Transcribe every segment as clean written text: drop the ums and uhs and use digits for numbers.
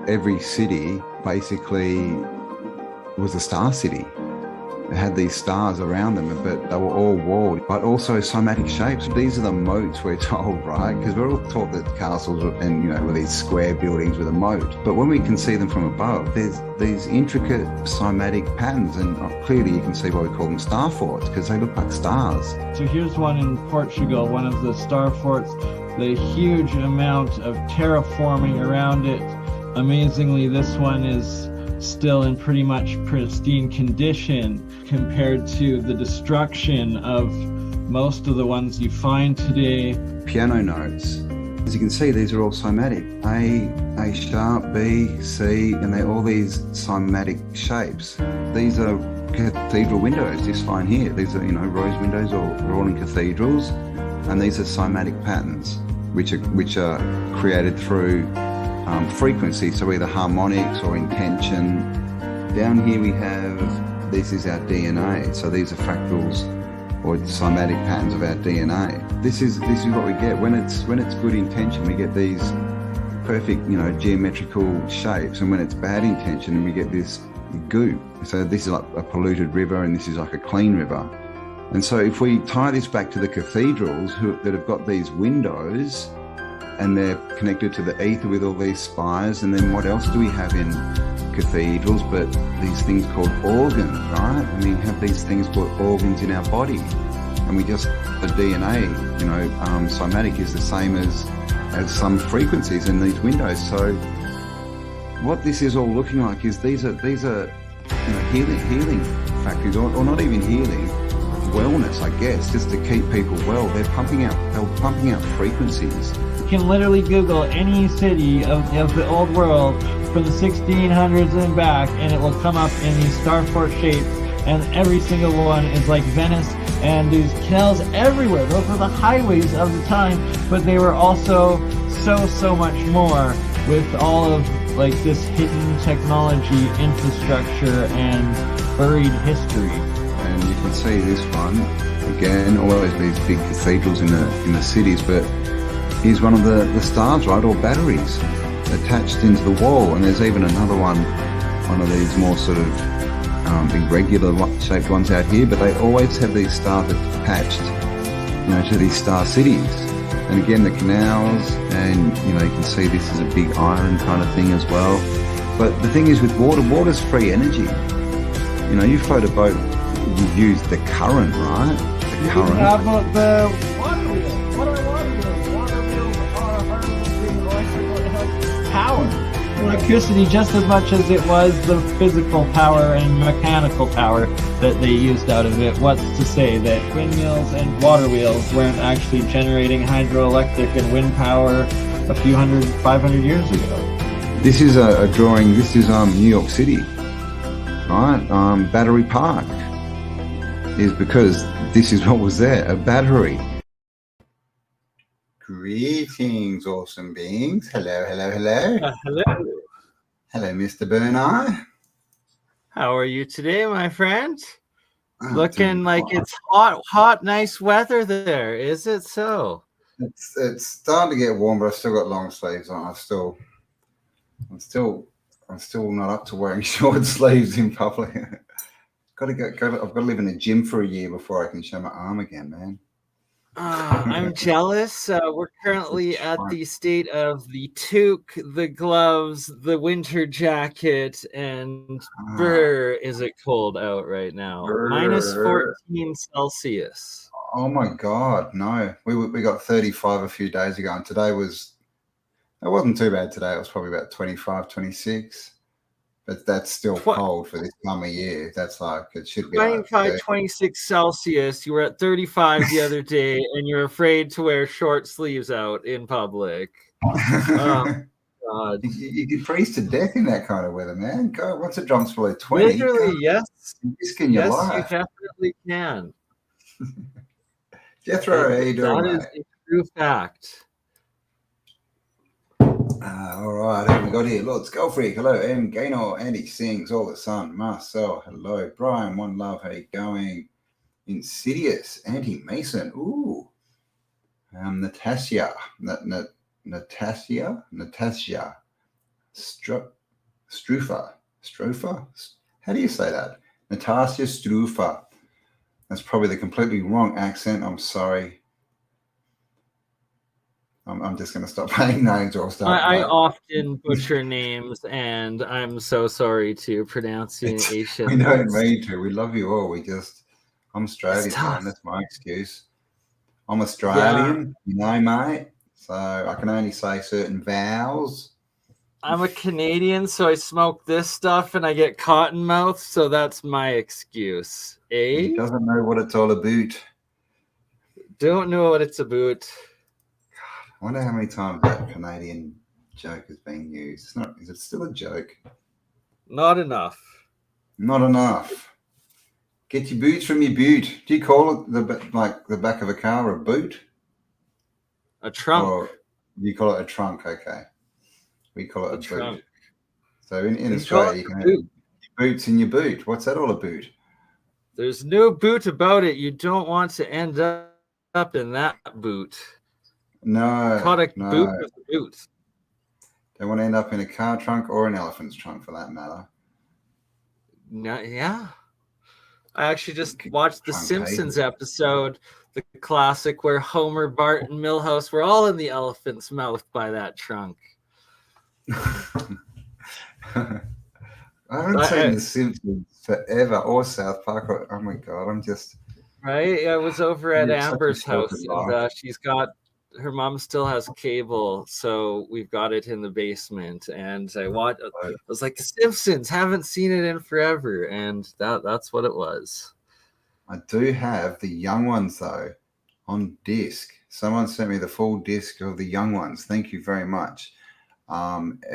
every city basically was a star city. It had these stars around them, but they were all walled, but also cymatic shapes. These are the moats, we're told, right? Because we're all taught that castles and, you know, were these square buildings with a moat. But when we can see them from above, there's these intricate cymatic patterns, and clearly you can see why we call them star forts, because they look like stars. So here's one in Portugal, one of the star forts, the huge amount of terraforming around it. Amazingly, this one is still in pretty much pristine condition compared to the destruction of most of the ones you find today. Piano notes. As you can see, these are all cymatic. A sharp, B, C, and they're all these cymatic shapes. These are cathedral windows, this fine here. These are, you know, rose windows, are all in cathedrals, and these are cymatic patterns, which are created through frequency, so either harmonics or intention. Down here we have, this is our DNA, so these are fractals or cymatic patterns of our DNA. This is what we get when it's good intention. We get these perfect, you know, geometrical shapes, and when it's bad intention, we get this goop. So this is like a polluted river, and this is like a clean river. And so if we tie this back to the cathedrals that have got these windows, and they're connected to the ether with all these spires, and then what else do we have in cathedrals but these things called organs, right? I mean, we have these things called organs in our body, and we just, the DNA, you know, cymatic is the same as some frequencies in these windows. So what this is all looking like is these are you know, healing factories, or not even healing, wellness, I guess, just to keep people well. They're pumping out frequencies. You can literally Google any city of the old world from the 1600s and back, and it will come up in these star fort shapes, and every single one is like Venice, and there's canals everywhere. Those were the highways of the time, but they were also so much more, with all of like this hidden technology, infrastructure, and buried history. And you can see this one again, always these big cathedrals in the cities, but here's one of the stars, right, or batteries attached into the wall. And there's even another one of these more sort of irregular shaped ones out here, but they always have these stars attached, you know, to these star cities. And again, the canals, and you know, you can see this is a big iron kind of thing as well. But the thing is with water's free energy. You know, you float a boat, you use the current, right? The current. How about the water wheels? What are water wheels? Water wheels are harnessing electrical power. Electricity just as much as it was the physical power and mechanical power that they used out of it. What's to say that windmills and water wheels weren't actually generating hydroelectric and wind power a few 500 years ago? This is a drawing. This is New York City, right? Battery Park is because this is what was there, a battery. Greetings, awesome beings. Hello. Hello. Hello, Mr. Bernard. How are you today, my friend? Looking like it's hot, nice weather there. Is it so? It's starting to get warm, but I've still got long sleeves on. I'm still not up to wearing short sleeves in public. I've got to live in a gym for a year before I can show my arm again, man. I'm jealous. We're currently at the state of the toque, the gloves, the winter jacket, and is it cold out right now? Minus 14 Celsius. Oh my God, no. We got 35 a few days ago, and it wasn't too bad today. It was probably about 25, 26. But that's still cold for this time of year. That's like, it should be 25, like 26 Celsius. You were at 35 the other day, and you're afraid to wear short sleeves out in public. Oh, God. You could freeze to death in that kind of weather, man. Go, once it drops below 20. Literally, yes. Risking your life. You definitely can. Jethro, how you doing, That is a true fact. All right, who we got here? Lord Skullfreak, hello. M. Gaynor, Andy Sings, All the Sun, Marcel, hello. Brian, One Love, how you going? Insidious, Andy Mason, ooh. Natasha, Natasha, Strufa. Strufa? How do you say that? Natasha Strufa. That's probably the completely wrong accent. I'm sorry. I'm just going to stop playing names or I'll start. I often butcher names, and I'm so sorry to pronunciation. We don't mean to. We love you all. I'm Australian, tough. man. That's my excuse. I'm Australian, mate. So I can only say certain vowels. I'm a Canadian, so I smoke this stuff and I get cotton mouth, so that's my excuse. He doesn't know what it's all about. Don't know what it's about. I wonder how many times that Canadian joke is being used. Is it still a joke? Not enough. Not enough. Get your boots from your boot. Do you call it the back of a car a boot? A trunk. Or you call it a trunk? Okay. We call it a boot. Trunk. So in Australia, you can have boots in your boot. What's that all about? There's no boot about it. You don't want to end up in that boot. No. Caught a boot with a boot. Don't want to end up in a car trunk or an elephant's trunk for that matter. No, yeah. I actually just watched the Simpsons episode, the classic where Homer, Bart, and Milhouse were all in the elephant's mouth by that trunk. I haven't seen The Simpsons forever or South Park. Oh my God, I'm just... Right? I was over at Amber's house, and she's got... Her mom still has cable, so we've got it in the basement. And I was like, The Simpsons, haven't seen it in forever. And that's what it was. I do have the young ones, though, on disc. Someone sent me the full disc of the young ones. Thank you very much.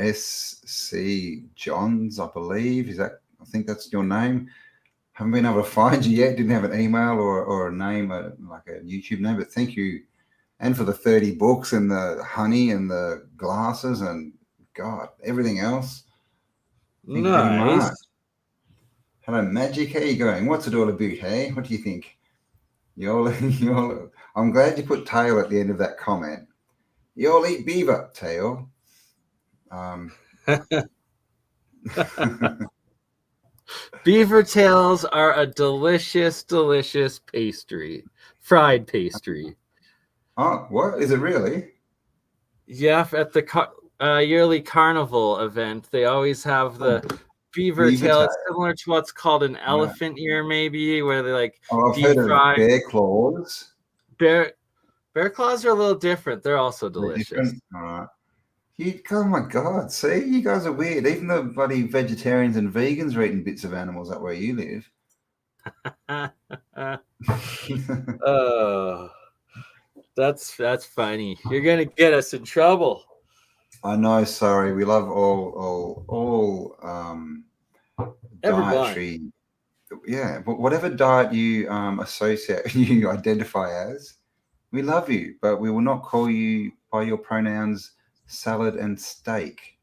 SC Johns, I believe. I think that's your name. Haven't been able to find you yet. Didn't have an email or a name, like a YouTube name, but thank you. And for the 30 books and the honey and the glasses and God, everything else. Nice. Hello, Magic. How you going? What's it all about, hey? What do you think? I'm glad you put tail at the end of that comment. You all eat beaver, tail. Beaver tails are a delicious, delicious pastry. Fried pastry. Oh, what? Is it really? Yeah, at the yearly carnival event, they always have the beaver tail. It's similar to what's called an elephant ear, maybe, where they like deep fry. Bear claws. Bear claws are a little different. They're also delicious. All right. Oh my God! See, you guys are weird. Even the bloody vegetarians and vegans are eating bits of animals up where you live. Oh. That's funny. You're gonna get us in trouble. I know. Sorry, we love all dietary. Yeah, but whatever diet you you identify as, we love you, but we will not call you by your pronouns salad and steak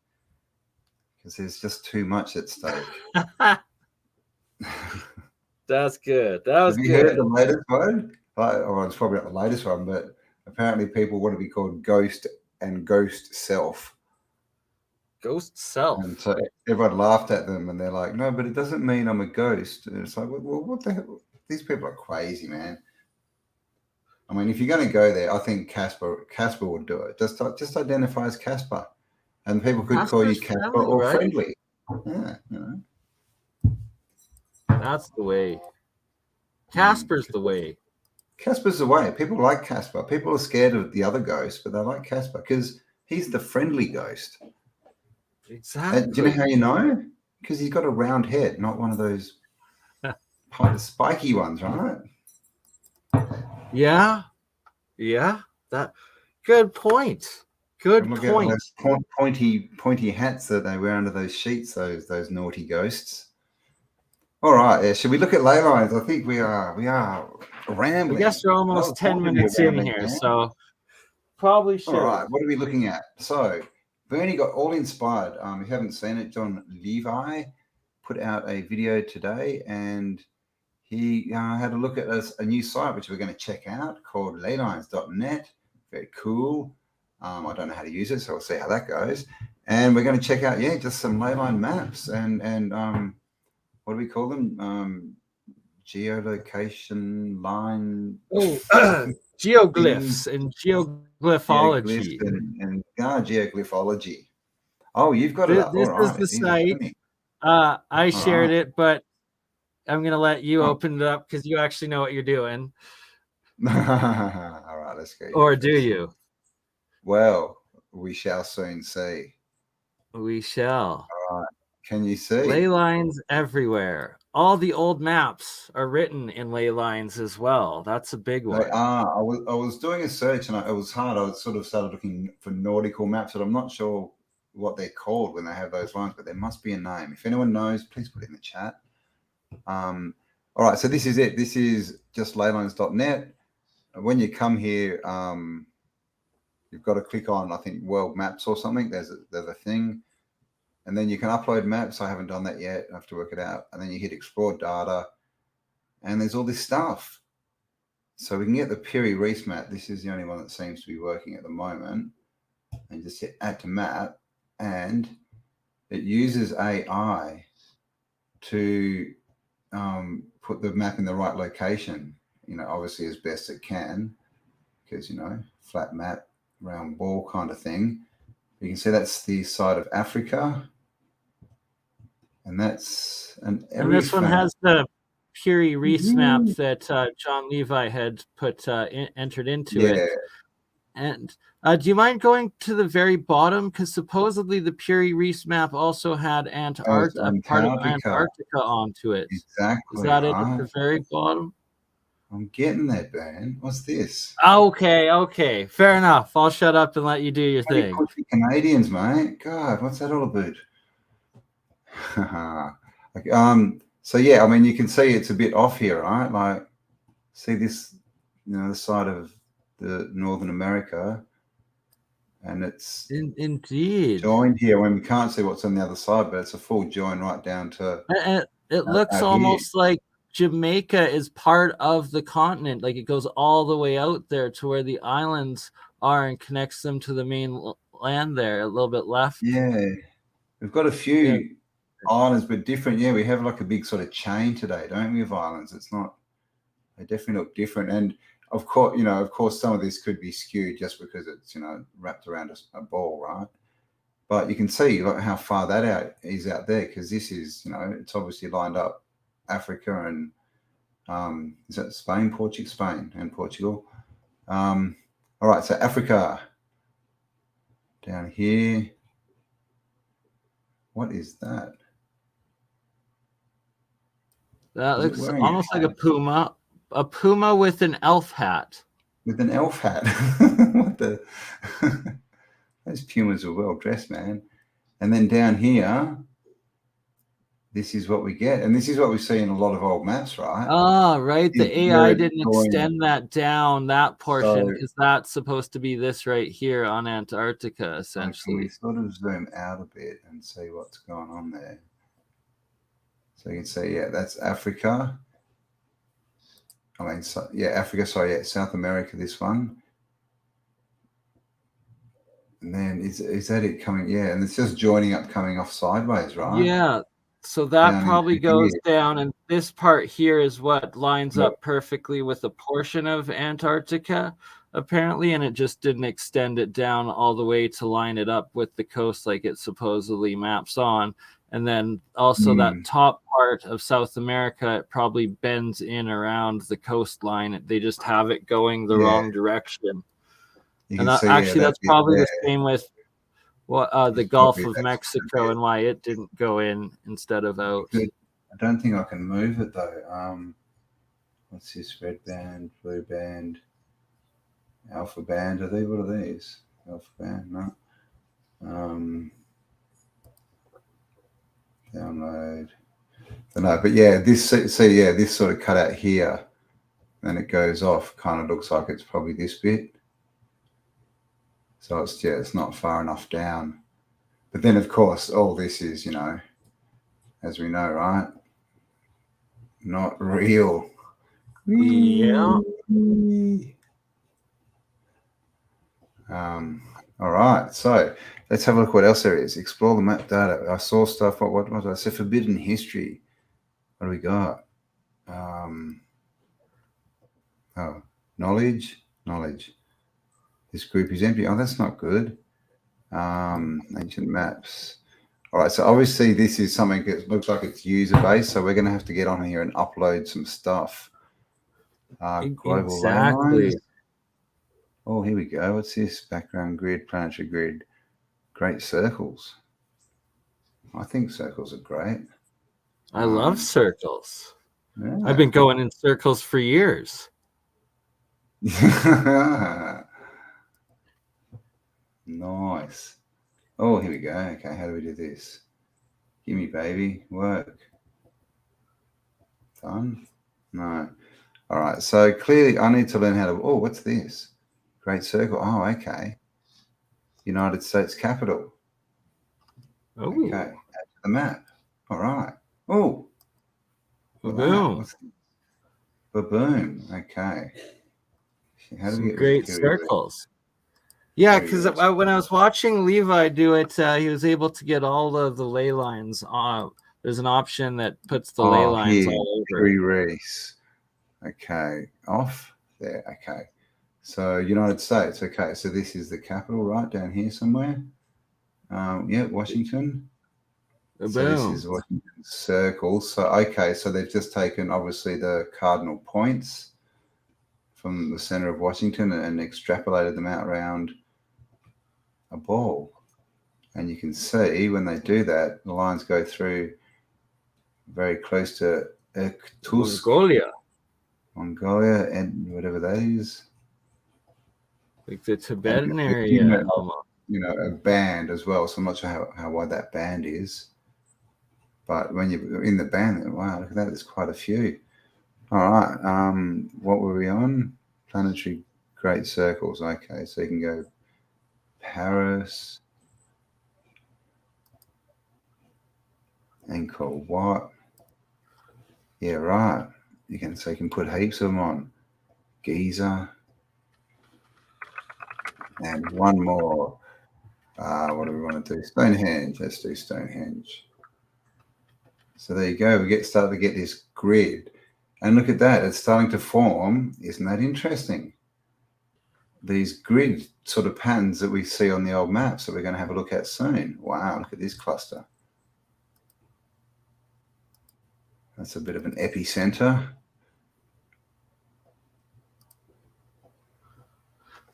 because there's just too much at stake. That's good. That was Have good. You heard the latest one? Well, it's probably not the latest one, but apparently people want to be called ghost and ghost self. Ghost self. And so everyone laughed at them and they're like, no, but it doesn't mean I'm a ghost. And it's like, well, what the hell? These people are crazy, man. I mean, if you're going to go there, I think Casper would do it. Just identify as Casper. And people could call you Casper or right? Friendly. Yeah, you know. That's the way. Casper's the way. Casper's the way. People like Casper. People are scared of the other ghost, but they like Casper because he's the friendly ghost. Exactly. Do you know how you know? Because he's got a round head, not one of those spiky ones, right? Yeah. That. Good point. Good point. Those pointy hats that they wear under those sheets. Those naughty ghosts. All right. Yeah. Should we look at ley lines? I think we are rambling. I guess we're almost 10 minutes in here, so probably should. All right. What are we looking at? So Bernie got all inspired. If you haven't seen it, John Levi put out a video today, and he had a look at a new site which we're going to check out called leylines.net. Very cool. I don't know how to use it, so we'll see how that goes. And we're going to check out, just some ley line maps and what do we call them? Geolocation line. Oh, geoglyphs and Geoglyphs geoglyphology. and geoglyphology. Oh, you've got it up. All This is right. the Easy site. for me. I All shared right. it, but I'm gonna let you Oh. open it up because you actually know what you're doing. All right, let's go. Or do you? Well, we shall soon see. We shall. All right. Can you see? Ley lines everywhere. All the old maps are written in ley lines as well. That's a big one. They are. I was doing a search and it was hard. I sort of started looking for nautical maps, but I'm not sure what they're called when they have those lines, but there must be a name. If anyone knows, please put it in the chat. All right, so this is it. This is just leylines.net. When you come here, you've got to click on, I think, World Maps or something. There's a thing. And then you can upload maps. I haven't done that yet. I have to work it out. And then you hit Explore Data. And there's all this stuff. So we can get the Piri Reis map. This is the only one that seems to be working at the moment. And just hit Add to Map. And it uses AI to put the map in the right location, obviously as best it can, because, flat map, round ball kind of thing. You can see that's the side of Africa. And that's and this one has the Piri Reis map that John Levi had entered into it. And do you mind going to the very bottom? Because supposedly the Piri Reis map also had a part of Antarctica onto it. Exactly. Is that it at the very bottom? I'm getting there, Ben. What's this? Okay. Fair enough. I'll shut up and let you do your thing. Canadians, mate. God, what's that all about? So yeah, I mean, you can see it's a bit off here, right? Like, see this, the side of the Northern America, and it's indeed joined here when we can't see what's on the other side, but it's a full join right down to. It looks almost like Jamaica is part of the continent, like it goes all the way out there to where the islands are and connects them to the main land there, a little bit left. Yeah, we've got a few islands, but different. Yeah, we have like a big sort of chain today, don't we, of islands? It's not. They definitely look different, and of course, some of this could be skewed just because it's wrapped around a ball, right? But you can see like how far that is out there, because this is it's obviously lined up Africa and is that Spain, Spain and Portugal. All right, so Africa down here. What is that? That looks almost like a puma. A puma with an elf hat. With an elf hat. What the? Those pumas are well dressed, man. And then down here, this is what we get. And this is what we see in a lot of old maps, right? Ah, right. The AI didn't extend that down, that portion, because that's supposed to be this right here on Antarctica, essentially. We sort of zoom out a bit and see what's going on there. So you can see, that's Africa. Africa, South America, this one. And then is that it coming? Yeah, and it's just joining up, coming off sideways, right? Yeah, so that probably goes down, and this part here is what lines up perfectly with a portion of Antarctica, apparently, and it just didn't extend it down all the way to line it up with the coast like it supposedly maps on. And then also that top part of South America, it probably bends in around the coastline. They just have it going the wrong direction. And actually, that's probably the same with the Gulf of Mexico and why it didn't go in instead of out. I don't think I can move it though. What's this? Red band, blue band, alpha band. What are these? Alpha band, no. Download. No, but this sort of cut out here, then it goes off. Kind of looks like it's probably this bit. So it's not far enough down. But then of course all this is, as we know, right? Not real. Yeah. All right. So Let's have a look what else there is. Explore the map data. I saw stuff. What did I say? Forbidden history. What do we got? Oh, knowledge. This group is empty. Oh, that's not good. Ancient maps. All right, so obviously this is something that looks like it's user-based, so we're going to have to get on here and upload some stuff. Global ley lines. Oh, here we go. What's this? Background grid, planetary grid. Great circles. I think circles are great. I love circles. Yeah. I've been going in circles for years. Nice. Oh, here we go. Okay, how do we do this? Gimme, baby. Work. Done? No. All right, so clearly I need to learn how to... Oh, what's this? Great circle. Oh, okay. United States capital. Oh. Okay, add to the map. All right. Oh. Boom. Boom. Okay. How do we get great circles? Yeah, because when I was watching Levi do it, he was able to get all of the ley lines on. There's an option that puts the ley lines all over. Erase. Okay. Off. There. Okay. So United States. Okay. So this is the capital, right down here somewhere. Yeah, Washington. Boom. So this is Washington circle. So okay. So they've just taken obviously the cardinal points from the center of Washington and extrapolated them out around a ball. And you can see when they do that, the lines go through very close to Mongolia, and whatever that is. Like the Tibetan area. You know, a band as well. So I'm not sure how wide that band is. But when you're in the band, wow, look at that. There's quite a few. All right. What were we on? Planetary great circles. Okay. So you can go Paris. Angkor Wat. Yeah, right. You can put heaps of them on. Giza. And one more. What do we want to do? Stonehenge. Let's do Stonehenge. So there you go. We start to get this grid. And look at that. It's starting to form. Isn't that interesting? These grid sort of patterns that we see on the old maps that we're going to have a look at soon. Wow, look at this cluster. That's a bit of an epicenter.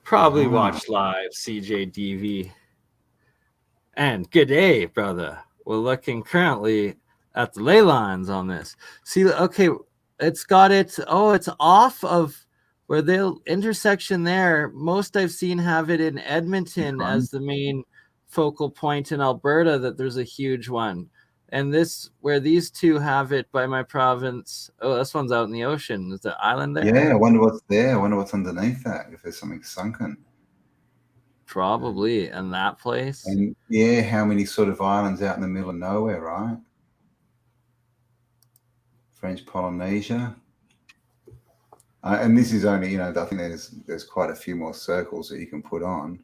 Probably watch live, CJDV. And good day, brother. We're looking currently at the ley lines on this. See, okay, it's got it. Oh, it's off of where the intersection there. Most I've seen have it in Edmonton as the main focal point in Alberta, that there's a huge one. And this, where these two have it by my province. Oh, this one's out in the ocean. Is the island there? Yeah, I wonder what's there. I wonder what's underneath that, if there's something sunken. Probably in that place. And yeah, how many sort of islands out in the middle of nowhere, right? French Polynesia. And this is only, you know, I think there's quite a few more circles that you can put on.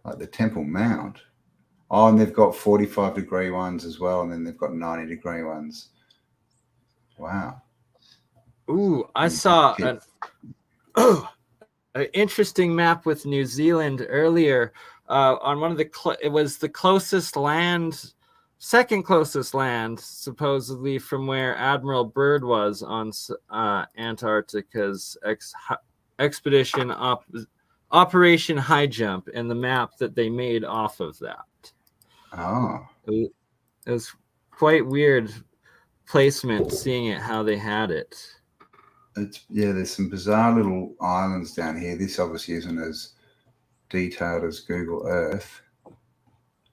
Like the Temple Mount. Oh, and they've got 45-degree ones as well, and then they've got 90-degree ones. Wow. Ooh, I saw an interesting map with New Zealand earlier. On one of the, it was the closest land, second closest land, supposedly, from where Admiral Byrd was on Antarctica's expedition Operation High Jump, and the map that they made off of that. Oh. It was quite weird placement, seeing it how they had it. Yeah, there's some bizarre little islands down here. This obviously isn't as detailed as Google Earth.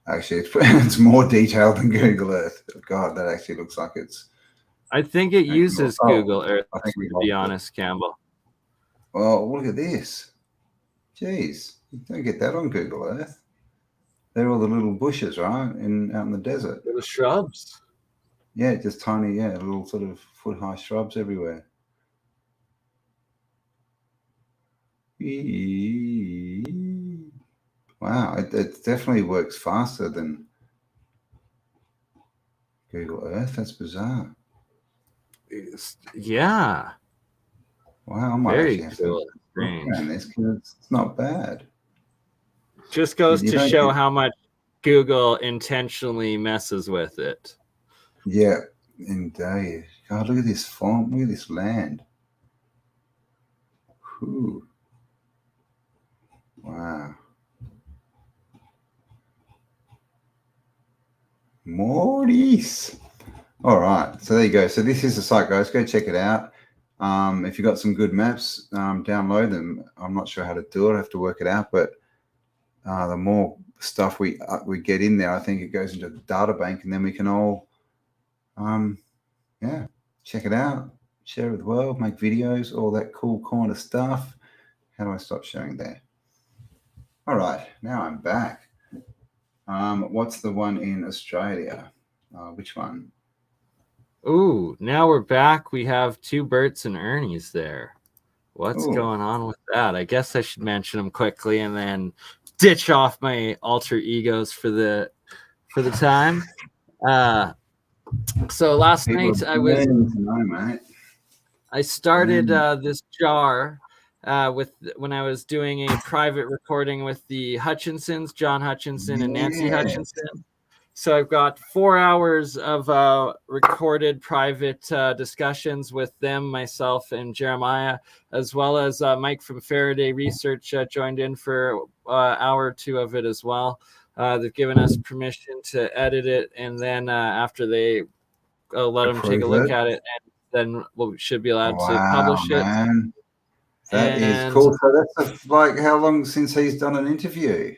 Actually, it's more detailed than Google Earth. God, that actually looks like it's... I think it uses Google Earth, to be honest, Campbell. Well, look at this. Jeez, you don't get that on Google Earth. They're all the little bushes, right, out in the desert. Little shrubs. Yeah, just tiny, little sort of foot-high shrubs everywhere. Wow, it definitely works faster than Google Earth. That's bizarre. Yeah. Wow, I might Very actually have to cool. look Strange. around this because it's not bad. Just goes You to don't show get- how much Google intentionally messes with it. Yeah, indeed. God, look at this farm. Look at this land. Whew. Wow. Mortis. All right. So there you go. So this is the site, guys. Go check it out. If you've got some good maps, download them. I'm not sure how to do it. I have to work it out. But the more stuff we get in there, I think it goes into the data bank, and then we can all, yeah, check it out, share it with the world, make videos, all that cool kind of stuff. How do I stop sharing there? All right, now I'm back. What's the one in Australia? Which one? Ooh, now we're back. We have two Berts and Ernies there. What's Ooh. going on with that? I guess I should mention them quickly and then ditch off my alter egos for the time. So last People night are burning to know, mate. I started this jar when I was doing a private recording with the Hutchinsons, John Hutchinson and Nancy Hutchinson. So I've got 4 hours of recorded private discussions with them, myself, and Jeremiah, as well as Mike from Faraday Research joined in for an hour or two of it as well. They've given us permission to edit it, and then after they let them take a look at it, and then we should be allowed to publish it. Man. That is cool. So that's like how long since he's done an interview?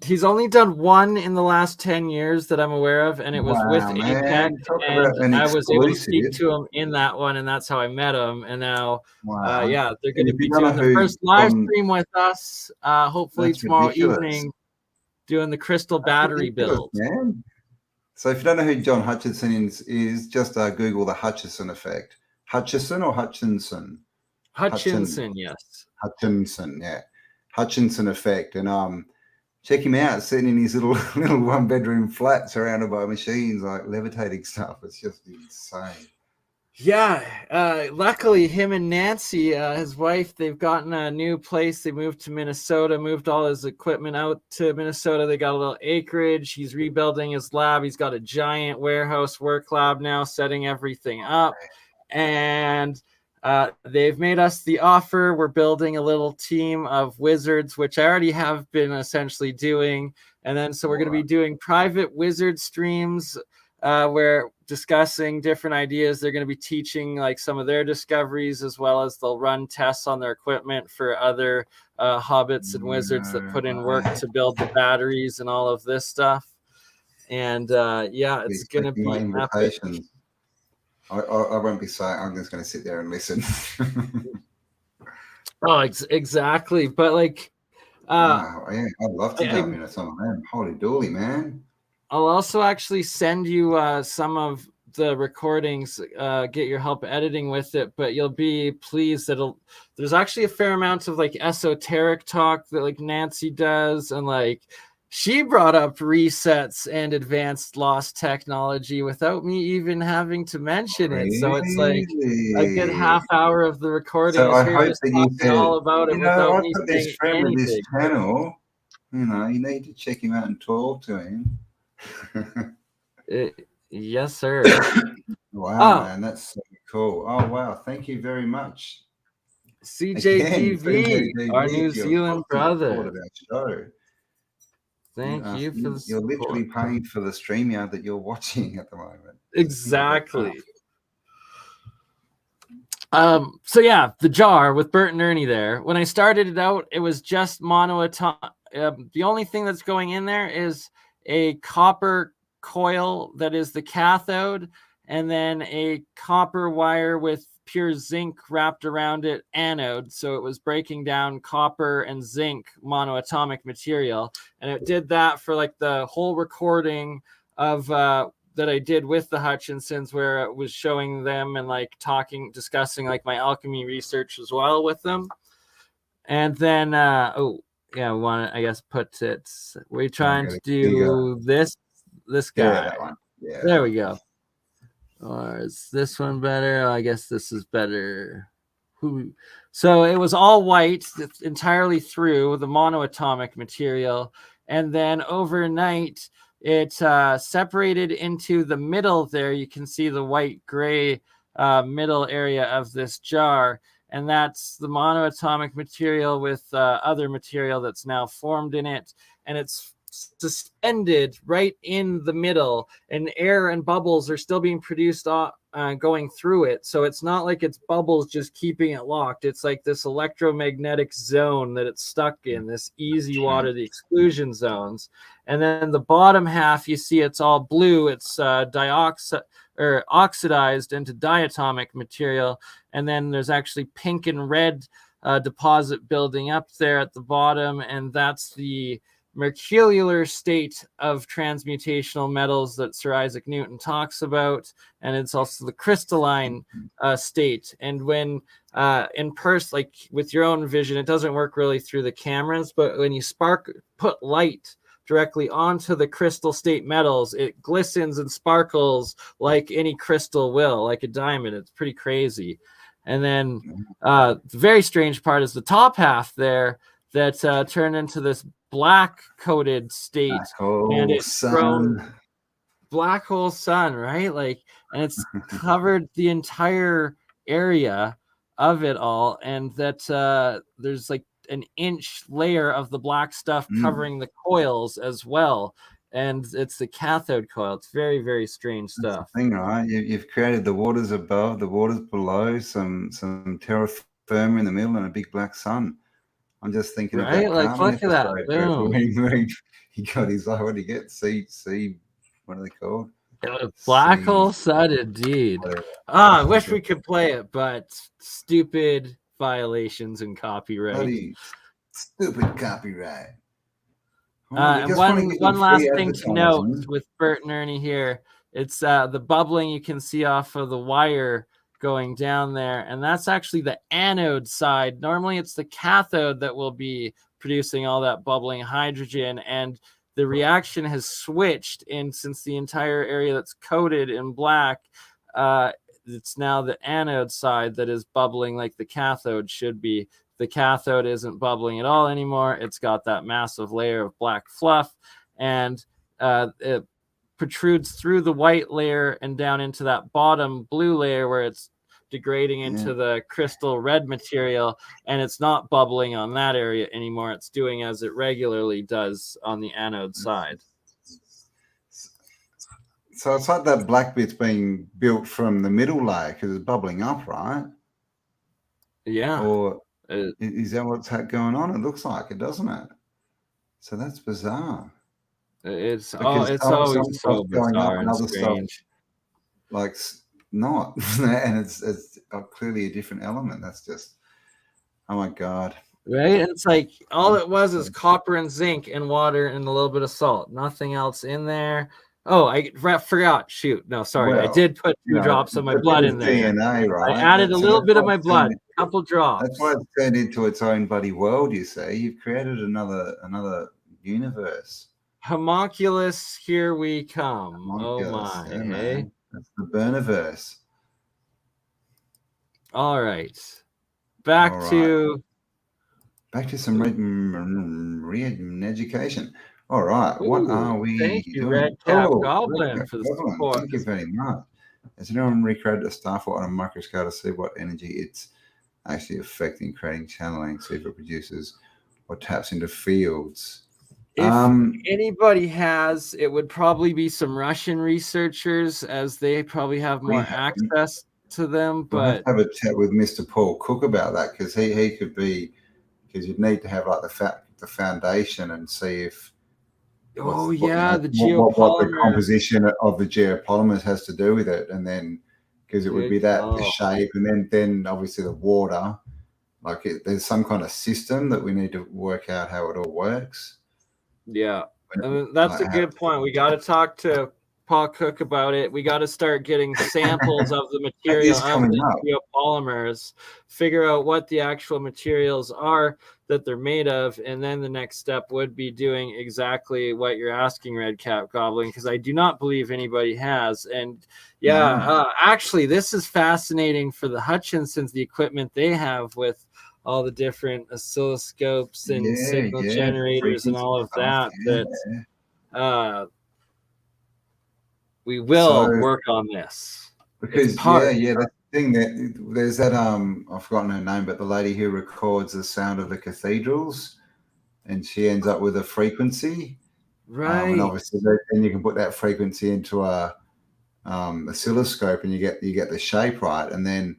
He's only done one in the last 10 years that I'm aware of, and it was with APEC, and I was able to speak to him in that one, and that's how I met him. And now, yeah, they're going to be doing the first live stream with us, hopefully tomorrow evening, doing the crystal battery build. Man. So if you don't know who John Hutchinson is just Google the Hutchinson effect. Hutchison or Hutchinson? Hutchinson, yes. Hutchinson, yeah. Hutchinson effect. And check him out, sitting in his little one-bedroom flat surrounded by machines, like levitating stuff. It's just insane. Yeah, luckily him and Nancy, his wife, they've gotten a new place. They moved to Minnesota, moved all his equipment out to Minnesota. They got a little acreage. He's rebuilding his lab. He's got a giant warehouse work lab now, setting everything up. And they've made us the offer. We're building a little team of wizards, which I already have been essentially doing. And then so we're going to be doing private wizard streams where discussing different ideas. They're going to be teaching like some of their discoveries, as well as they'll run tests on their equipment for other hobbits and wizards that put in work to build the batteries and all of this stuff. And yeah, it's going to be epic. I won't be saying. I'm just going to sit there and listen. Oh, exactly. But like, wow, yeah, I'd love to jump into some of them. Holy dooly, man! I'll also actually send you some of the recordings. Get your help editing with it, but you'll be pleased that there's actually a fair amount of like esoteric talk that like Nancy does, and like she brought up resets and advanced loss technology without me even having to mention it. So it's like a good half hour of the recording. So I hope that you said, all about it without me saying this friend anything. With this channel, you know, you need to check him out and talk to him. Yes, sir. Wow, man, that's so cool. Oh, wow. Thank you very much. CJTV, our New Zealand brother. Thank you for the support. You're literally paying for the StreamYard that you're watching at the moment. Exactly. So yeah, the jar with Bert and Ernie there. When I started it out, it was just monoatomic. The only thing that's going in there is a copper coil that is the cathode, and then a copper wire with pure zinc wrapped around it anode. So it was breaking down copper and zinc monoatomic material, and it did that for like the whole recording of that I did with the Hutchinsons, where it was showing them and like discussing like my alchemy research as well with them. And then yeah, want to, I guess, put it. We're trying to bigger. do this guy. Yeah, that one. Yeah. There we go. Or is this one better? Oh, I guess this is better. So it was all white entirely through the monoatomic material, and then overnight it separated into the middle. There you can see the white gray middle area of this jar, and that's the monoatomic material with other material that's now formed in it, and it's suspended right in the middle, and air and bubbles are still being produced going through it. So it's not like it's bubbles just keeping it locked. It's like this electromagnetic zone that it's stuck in, this easy water, the exclusion zones. And then the bottom half, you see it's all blue. It's oxidized into diatomic material. And then there's actually pink and red deposit building up there at the bottom. And that's the mercurial state of transmutational metals that Sir Isaac Newton talks about, and it's also the crystalline state. And when in person, like with your own vision, it doesn't work really through the cameras, but when you put light directly onto the crystal state metals, it glistens and sparkles like any crystal will, like a diamond. It's pretty crazy. And then the very strange part is the top half there that turned into this black coated state, and it's grown black hole sun, right? Like, and it's covered the entire area of it all, and that there's like an inch layer of the black stuff covering the coils as well, and it's the cathode coil. It's very, very strange stuff. That's the thing, right? You've created the waters above, the waters below, some terra firma in the middle, and a big black sun. I'm just thinking right? of that. Like, look at that. Boom. He got his, what do you get? C, what are they called? Black hole sun, indeed. I wish we could play it, but stupid violations and copyright. Stupid copyright. And one last thing to note with Bert and Ernie here, it's the bubbling you can see off of the wire going down there, and that's actually the anode side. Normally it's the cathode that will be producing all that bubbling hydrogen, and the reaction has switched in since the entire area that's coated in black. It's now the anode side that is bubbling like the cathode should be. The cathode isn't bubbling at all anymore. It's got that massive layer of black fluff, and it protrudes through the white layer and down into that bottom blue layer where it's degrading into the crystal red material, and it's not bubbling on that area anymore. It's doing as it regularly does on the anode side. So it's like that black bit's being built from the middle layer because it's bubbling up, right? Yeah. Or is that what's going on? It looks like it, doesn't it? So that's bizarre. It's always so bizarre and strange. Stuff, like not, and it's clearly a different element. That's just, oh my god. Right? It's like all it was is copper and zinc and water and a little bit of salt. Nothing else in there. Oh, I forgot. Shoot. No, sorry. I did put 2 drops of my blood in there. DNA, right? I added a little bit of my blood, a couple drops. That's why it's turned into its own bloody world, you see. You've created another universe. Homunculus, here we come. Homunculus, oh my, hey? That's the Burniverse. All right. Back to some education. All right. What are we Thank you, doing? Red Cap Goblin, for the support. Thank you very much. Has anyone recreated a star on a microscope to see what energy it's actually affecting, creating, channeling, see if it produces or taps into fields? If anybody has, it would probably be some Russian researchers, as they probably have more access to them. But we'll have a chat with Mr. Paul Cook about that, because he could be, because you'd need to have like the foundation and see if the geopolymer, what the composition of the geopolymers has to do with it, and then because it would be that the shape, and then obviously the water. Like there's some kind of system that we need to work out how it all works. Yeah, I mean, that's a good point. We got to talk to Paul Cook about it. We got to start getting samples of the That material is of coming the up. geopolymers, figure out what the actual materials are that they're made of, and then the next step would be doing exactly what you're asking, Redcap Goblin, because I do not believe anybody has. And actually, this is fascinating for the Hutchinsons, the equipment they have with all the different oscilloscopes and signal generators and all of stuff, that we will work on this. Because that's the thing, that there's that I've forgotten her name, but the lady who records the sound of the cathedrals, and she ends up with a frequency, right? And obviously then you can put that frequency into a oscilloscope, and you get the shape right. And then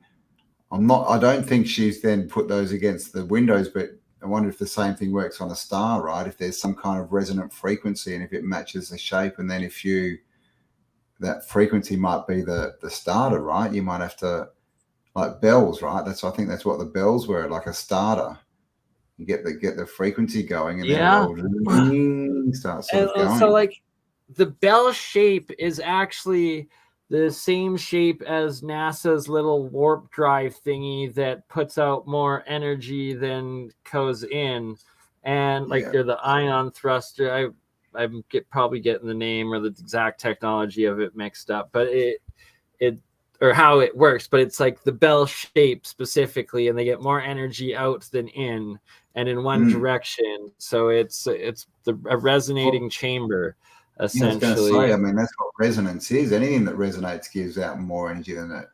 I don't think she's then put those against the windows, but I wonder if the same thing works on a star, right? If there's some kind of resonant frequency, and if it matches the shape, and then if that frequency might be the starter, right? You might have to, like bells, right? I think that's what the bells were, like a starter. You get the frequency going, and then it'll start sort of going. So like the bell shape is actually the same shape as NASA's little warp drive thingy that puts out more energy than goes in, and they're the ion thruster. I'm probably getting the name or the exact technology of it mixed up, but it or how it works, but it's like the bell shape specifically, and they get more energy out than in, and in one direction. So it's a resonating chamber, essentially. I was going to say, I mean, that's what resonance is. Anything that resonates gives out more energy than it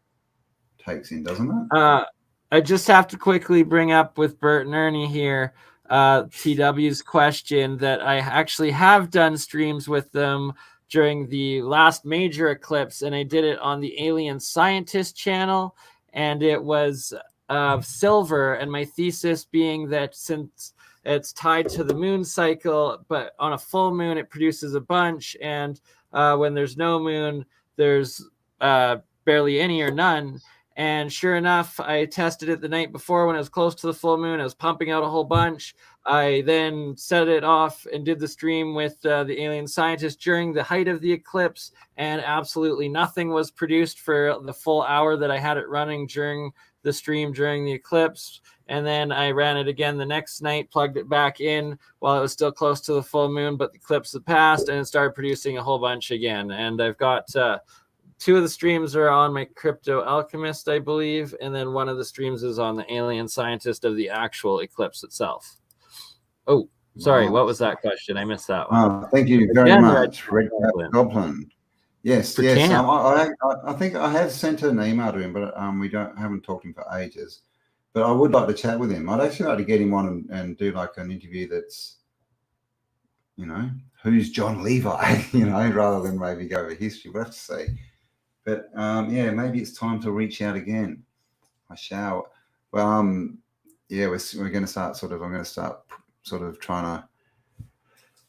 takes in, doesn't it? I just have to quickly bring up with Bert and Ernie here, TW's question, that I actually have done streams with them during the last major eclipse, and I did it on the Alien Scientist channel, and it was silver, and my thesis being that since it's tied to the moon cycle, but on a full moon it produces a bunch, and when there's no moon there's barely any or none. And sure enough, I tested it the night before when it was close to the full moon. I was pumping out a whole bunch. I then set it off and did the stream with the Alien Scientist during the height of the eclipse, and absolutely nothing was produced for the full hour that I had it running during the stream during the eclipse. And then I ran it again the next night, plugged it back in while it was still close to the full moon, but the eclipse had passed, and it started producing a whole bunch again. And I've got... two of the streams are on my Crypto Alchemist, I believe, and then one of the streams is on the Alien Scientist of the actual eclipse itself. Oh, sorry, what was that question? I missed that one. Thank you very much, Red Goblin. Yes. I think I have sent an email to him, but we haven't talked to him for ages. But I would like to chat with him. I'd actually like to get him on and do like an interview that's, who's John Levi, rather than maybe go over history. We'll have to see. But maybe it's time to reach out again. I shall. Well, we're going to start I'm going to start sort of trying to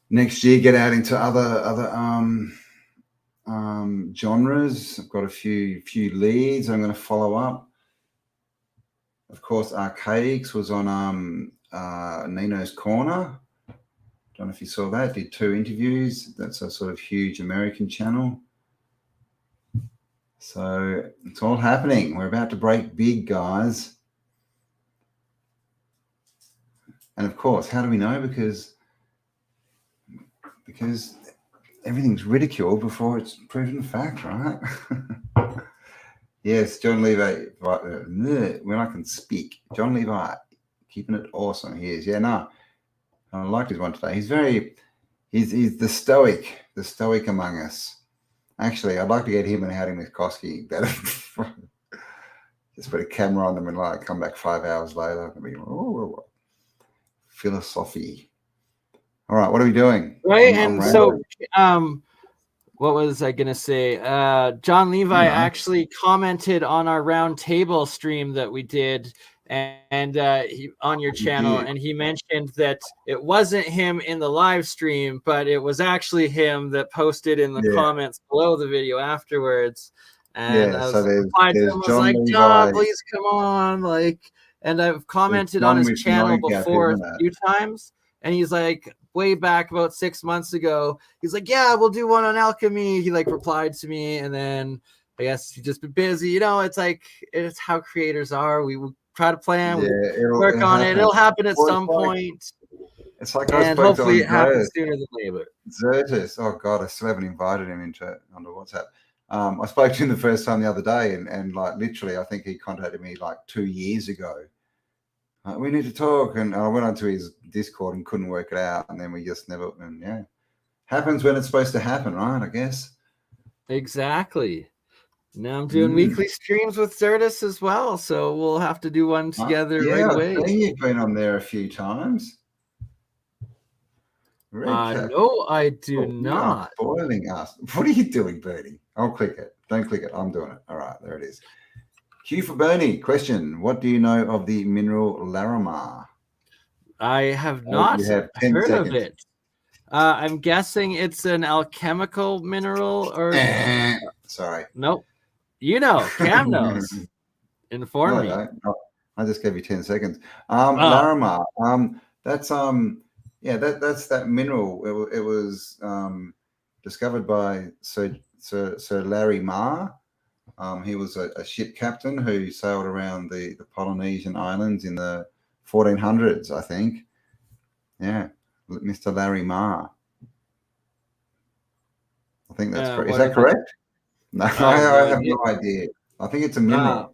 next year get out into other genres. I've got a few leads I'm going to follow up. Of course, Archaics was on Nino's Corner. Don't know if you saw that. Did 2 interviews. That's a sort of huge American channel. So it's all happening. We're about to break big, guys. And of course, how do we know? Because everything's ridiculed before it's proven fact, right? Yes, John Levi. When I can speak, John Levi, keeping it awesome. He is. I liked his one today. He's the stoic among us. Actually, I'd like to get him and Howdy Miskowski better. Just put a camera on them and come back 5 hours later. I mean, philosophy. All right, what are we doing? Right, what was I gonna say? John Levi actually commented on our round table stream that we did, and he on your channel, and he mentioned that it wasn't him in the live stream, but it was actually him that posted in the comments below the video afterwards. And I was like, John, please come on, and I've commented on his channel before a few times, and he's like, way back about 6 months ago. He's like, yeah, we'll do one on alchemy. He like replied to me, and then I guess he's just been busy. It's like it's how creators are. We try to plan, we work on it. It'll happen at some point. It's like I and spoke to hopefully it happens sooner than later. Zertis. onto WhatsApp. I spoke to him the first time the other day, and like literally, I think he contacted me like 2 years ago. We need to talk, and I went onto his Discord and couldn't work it out, and then we just never. And yeah, happens when it's supposed to happen, right? I guess. Exactly. Now I'm doing weekly streams with Zertis as well, so we'll have to do one together right away. I think you've been on there a few times. No, I do not. Spoiling us. What are you doing, Bernie? I'll click it. Don't click it. I'm doing it. All right, there it is. Q for Bernie. Question: what do you know of the mineral Larimar? I have not heard of it. I'm guessing it's an alchemical mineral or... Sorry. Nope. Cam knows. Inform me. I just gave you 10 seconds. Larimar. That's that's that mineral. It was discovered by Sir Larry Marr. He was a ship captain who sailed around the Polynesian islands in the 1400s, I think. Yeah, Mr. Larry Marr. I think that's correct. Is that correct? No, I have no idea. I think it's a mineral.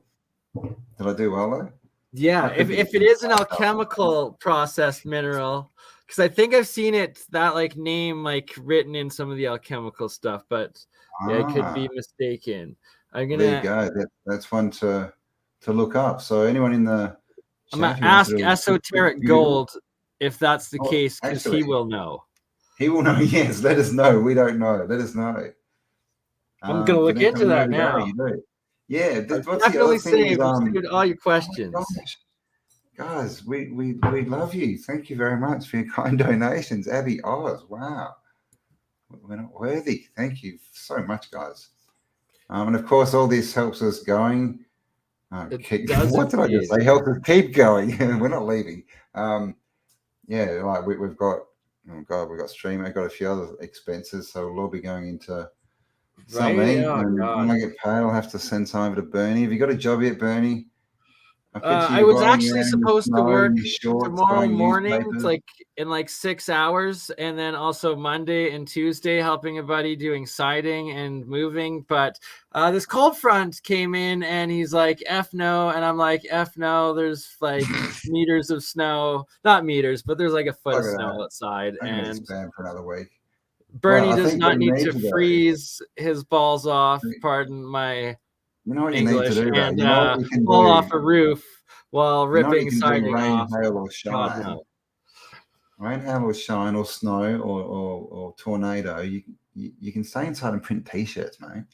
Did I do well though? Yeah, if it is an alchemical processed mineral, because I think I've seen that like name like written in some of the alchemical stuff, but I could be mistaken. There you go. That's one to look up. So anyone in the I'm gonna ask Esoteric Gold if that's the case, because he will know. He will know. Yes, let us know. We don't know. Let us know. I'm gonna look into that now. Yeah, definitely save all your questions. Guys, we love you. Thank you very much for your kind donations. Abby Oz, wow. We're not worthy. Thank you so much, guys. And of course, all this helps us going. What did I just say? Help us keep going. We're not leaving. Like we've got, we've got streaming. I've got a few other expenses, so we'll all be going into something. When I get paid, I'll have to send some over to Bernie. Have you got a job yet, Bernie? I was actually supposed to work tomorrow morning, in 6 hours, and then also Monday and Tuesday helping a buddy doing siding and moving. But this cold front came in, and he's like, "F no," and I'm like, "F no." There's like meters of snow, not meters, but there's like a foot of snow outside, and spam for another week. Bernie does not need to freeze his balls off. Pardon my. You know what English, you need to do, and fall off a roof while ripping siding rain, off. Hail, or shine. Rain, hail, or shine, or snow, or tornado. You can stay inside and print T-shirts, mate.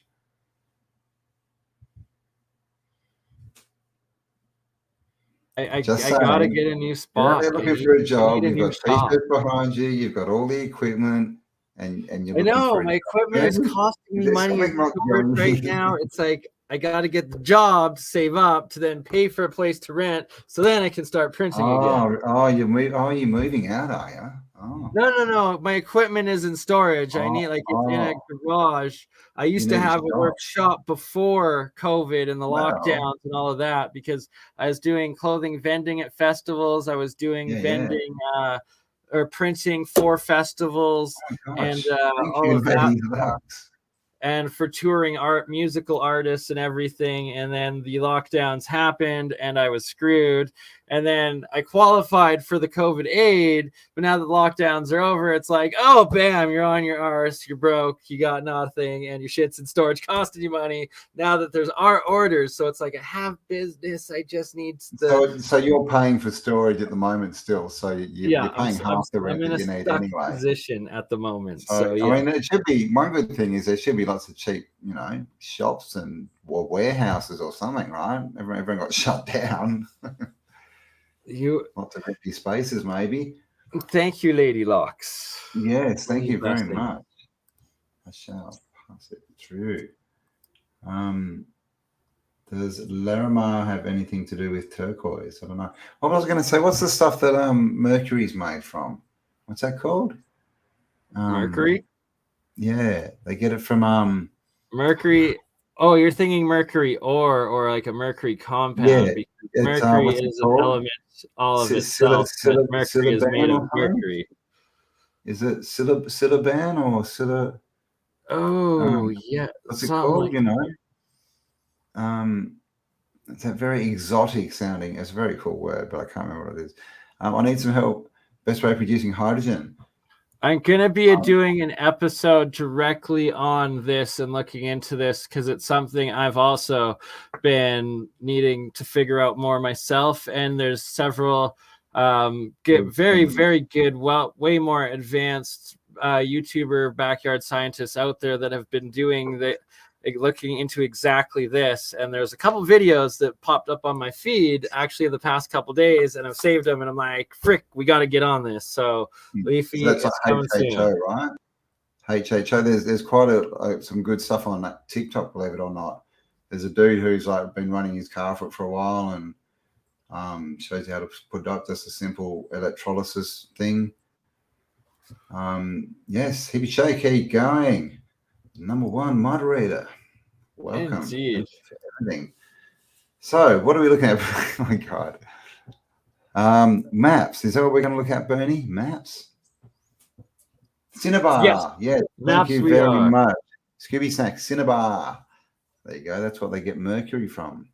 I gotta get a new spot. You're looking for a job. You've got T-shirts behind you. You've got all the equipment. And you're I know my equipment is costing me money right now. It's like I got to get the job, save up to then pay for a place to rent, so then I can start printing again. You're moving out, are you? Oh. No. My equipment is in storage. I need it's in a garage. I used to have a workshop before COVID and the lockdowns and all of that, because I was doing clothing vending at festivals. I was doing vending. Or printing for festivals and all of that. And for touring musical artists and everything. And then the lockdowns happened and I was screwed. And then I qualified for the COVID aid, but now that the lockdowns are over, it's like, oh, bam, you're on your arse, you're broke, you got nothing, and your shit's in storage costing you money. Now that there's our orders, so it's like I have business, I just need So you're paying for storage at the moment still, so you're paying half the rent that you need anyway. Position at the moment. So I mean, it should be, one good thing is there should be lots of cheap, shops and warehouses or something, right? Everyone got shut down. Lots of empty spaces, maybe. Thank you, Lady Locks. Yes, thank you very much. I shall pass it through. Does Larimar have anything to do with turquoise? I don't know. What I was going to say, what's the stuff that Mercury's made from? what's that called? Mercury. Yeah, they get it from Mercury. Oh, you're thinking mercury ore or like a mercury compound, because it's mercury what's it is an called? element all of itself, but mercury is made Silaban of or something? mercury. Is it Silaban or Sila? Oh, yeah. What's it Something called? like You know, it's a very exotic sounding. It's a very cool word, but I can't remember what it is. I need some help. Best way of producing hydrogen. I'm gonna be doing an episode directly on this and looking into this, because it's something I've also been needing to figure out more myself. And there's several very, very good, well, way more advanced YouTuber backyard scientists out there that have been doing looking into exactly this. And there's a couple videos that popped up on my feed actually the past couple days, and I've saved them, and I'm like, frick, we got to get on this. So Leafy, So that's it's coming like HHO, soon. right? HHO. There's quite some good stuff on that TikTok, believe it or not. There's a dude who's like been running his car for a while, and shows you how to put up just a simple electrolysis thing. Yes, Hippie Shake, keep going. #1 moderator. Welcome. Indeed. So, what are we looking at? Oh my God. Maps. Is that what we're going to look at, Bernie? Maps? Cinnabar. Yes. Yeah. Maps Thank you we very are. much. Scooby Snack, Cinnabar. There you go. That's what they get mercury from.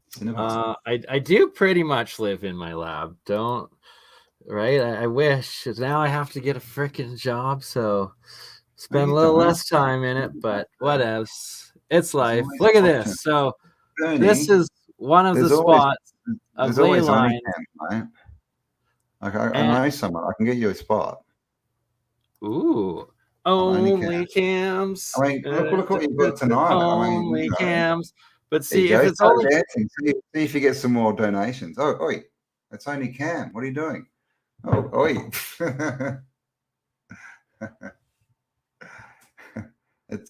Cinnabar. I do pretty much live in my lab. Right? I wish. Now I have to get a freaking job, so spend a little less time in it, but whatevs. It's life. Look at this. So Bernie, this is one of the spots of ley lines. Right? Like I know someone. I can get you a spot. Ooh. Only cams. I mean, look what you've got tonight. Only cams. But see, if it's start only dancing. See if you get some more donations. Oh, oi, it's only Cam. What are you doing? Oh, oi.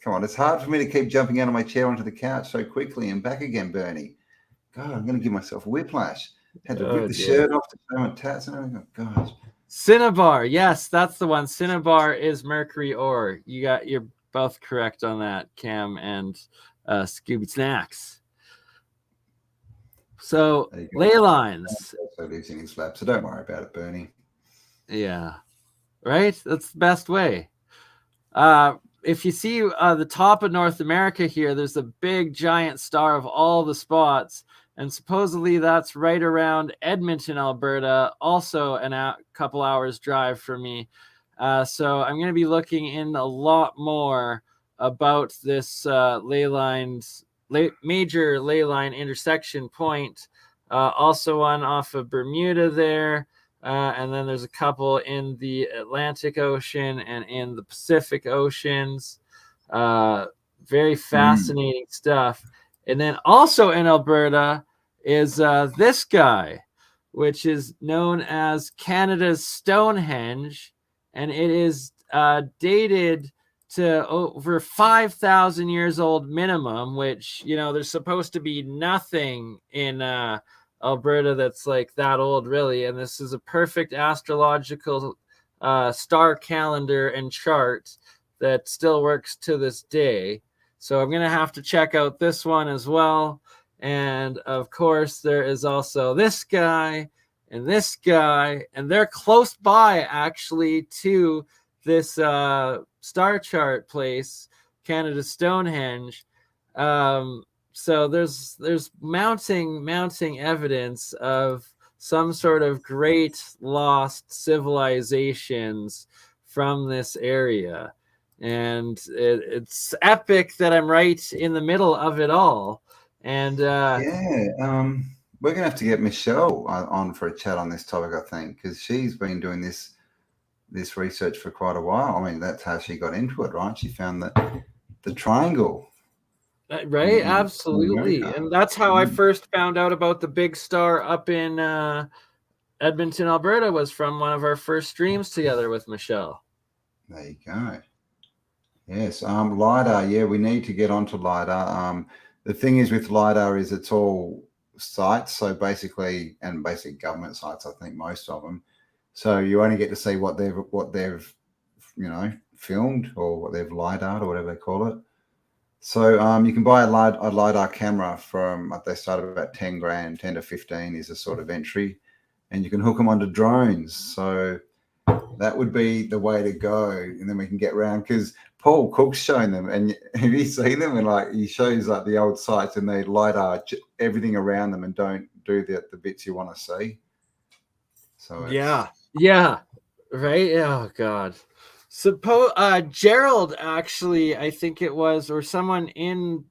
Come on, it's hard for me to keep jumping out of my chair onto the couch so quickly and back again, Bernie. God, I'm going to give myself whiplash. Had to rip the shirt off to show my tats and everything. Oh, gosh. Cinnabar, yes, that's the one. Cinnabar is mercury ore. You're both correct on that, Cam and Scooby Snacks. So ley lines. Also losing his lab, so don't worry about it, Bernie. Yeah, right. That's the best way. If you see the top of North America here, there's a big giant star of all the spots. And supposedly that's right around Edmonton, Alberta, also a couple hours drive from me. So I'm going to be looking in a lot more about this major ley line intersection point. Also one off of Bermuda there. And then there's a couple in the Atlantic Ocean and in the Pacific Oceans. Very fascinating stuff. And then also in Alberta is this guy, which is known as Canada's Stonehenge, and it is dated to over 5,000 years old minimum, which, you know, there's supposed to be nothing in Alberta that's like that old, really. And this is a perfect astrological star calendar and chart that still works to this day. So I'm going to have to check out this one as well. And of course, there is also this guy and this guy, and they're close by actually to this star chart place, Canada Stonehenge. So there's mounting evidence of some sort of great lost civilizations from this area. And it's epic that I'm right in the middle of it all. And we're gonna have to get Michelle on for a chat on this topic, I think, because she's been doing this research for quite a while. I mean, that's how she got into it, right? She found the triangle. Right, absolutely. And that's how I first found out about the big star up in Edmonton, Alberta, was from one of our first streams together with Michelle. There you go. Yes, LiDAR. Yeah, we need to get onto LiDAR. The thing is with LiDAR is it's all sites, so basically, and basic government sites, I think most of them, So you only get to see what they've filmed, or what they've LiDAR or whatever they call it. So you can buy a LiDAR camera from, they start about 10 grand, 10 to 15 is a sort of entry, and you can hook them onto drones. So that would be the way to go. And then we can get around, because Paul Cook's showing them, and have you seen them? And like, he shows like the old sites, and they LiDAR everything around them and don't do the bits you want to see. So yeah, right. Oh God. Suppose Gerald, actually, I think it was, or someone in,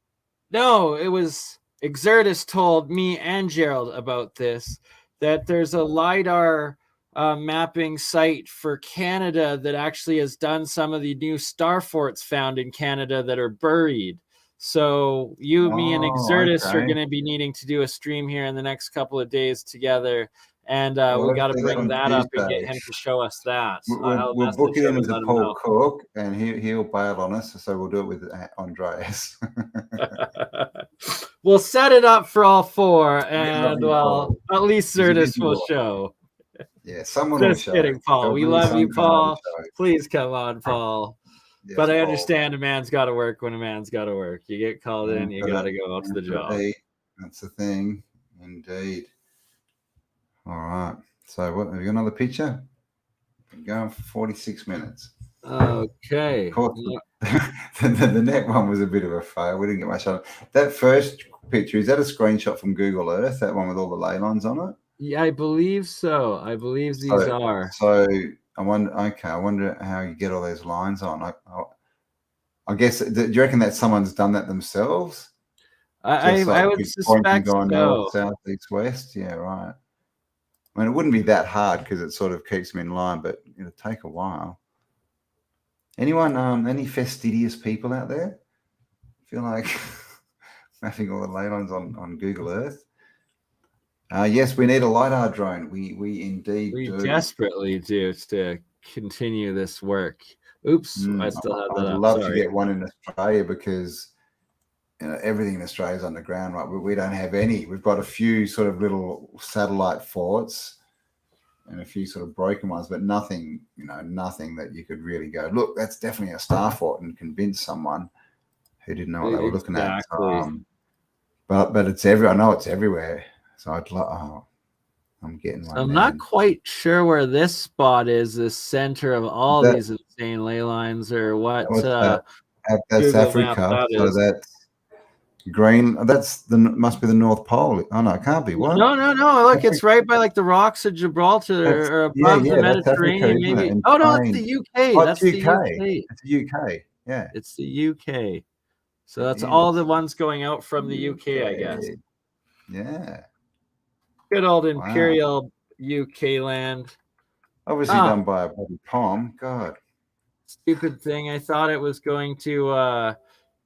no, it was Exertus told me and Gerald about this, that there's a LiDAR mapping site for Canada that actually has done some of the new star forts found in Canada that are buried. So you, me, and Exertus are going to be needing to do a stream here in the next couple of days together. And we got to bring that up and get him to show us that. We'll book it in as a Paul Cook, and he'll bail on us. So we'll do it with Andreas. We'll set it up for all four, and well, at least Certus will show. Yeah, someone will show. Just kidding, Paul. We love you, Paul. Please come on, Paul. Yes, but I understand a man's got to work when a man's got to work. You get called in, you got to go out to the job. That's the thing, indeed. All right. So what, have you got another picture? Going for 46 minutes. Okay. Of course, the net one was a bit of a fail. We didn't get much on it. That first picture, is that a screenshot from Google Earth, that one with all the ley lines on it? Yeah, I believe so. I believe these are. So I wonder how you get all those lines on. I guess, do you reckon that someone's done that themselves? I would suspect so. North, south, east, west. Yeah, right. I mean, it wouldn't be that hard because it sort of keeps them in line, but it'll take a while. Anyone, any fastidious people out there? Feel like mapping all the ley lines on Google Earth? Yes, we need a LiDAR drone. We indeed do. We desperately do to continue this work. Oops, I still have that. I'd love to get one in Australia, because everything in Australia is underground, right? We don't have any. We've got a few sort of little satellite forts and a few sort of broken ones, but nothing, nothing that you could really go, look, that's definitely a star fort, and convince someone who didn't know what they were looking at. But it's everywhere. I know it's everywhere. So I'm getting one. I'm not quite sure where this spot is, the center of all these insane ley lines, or what. That's Africa. So that's green. Must be the North Pole. Oh no, it can't be. What? No. Look, it's right by like the rocks of Gibraltar, or above the Mediterranean. Africa, maybe. Oh no, it's the UK. Oh, that's the UK. It's the UK. Yeah, it's the UK. So that's all the ones going out from the UK, I guess. Yeah. Good old imperial UK land. Obviously done by a bloody Pom. God. Stupid thing. I thought it was going to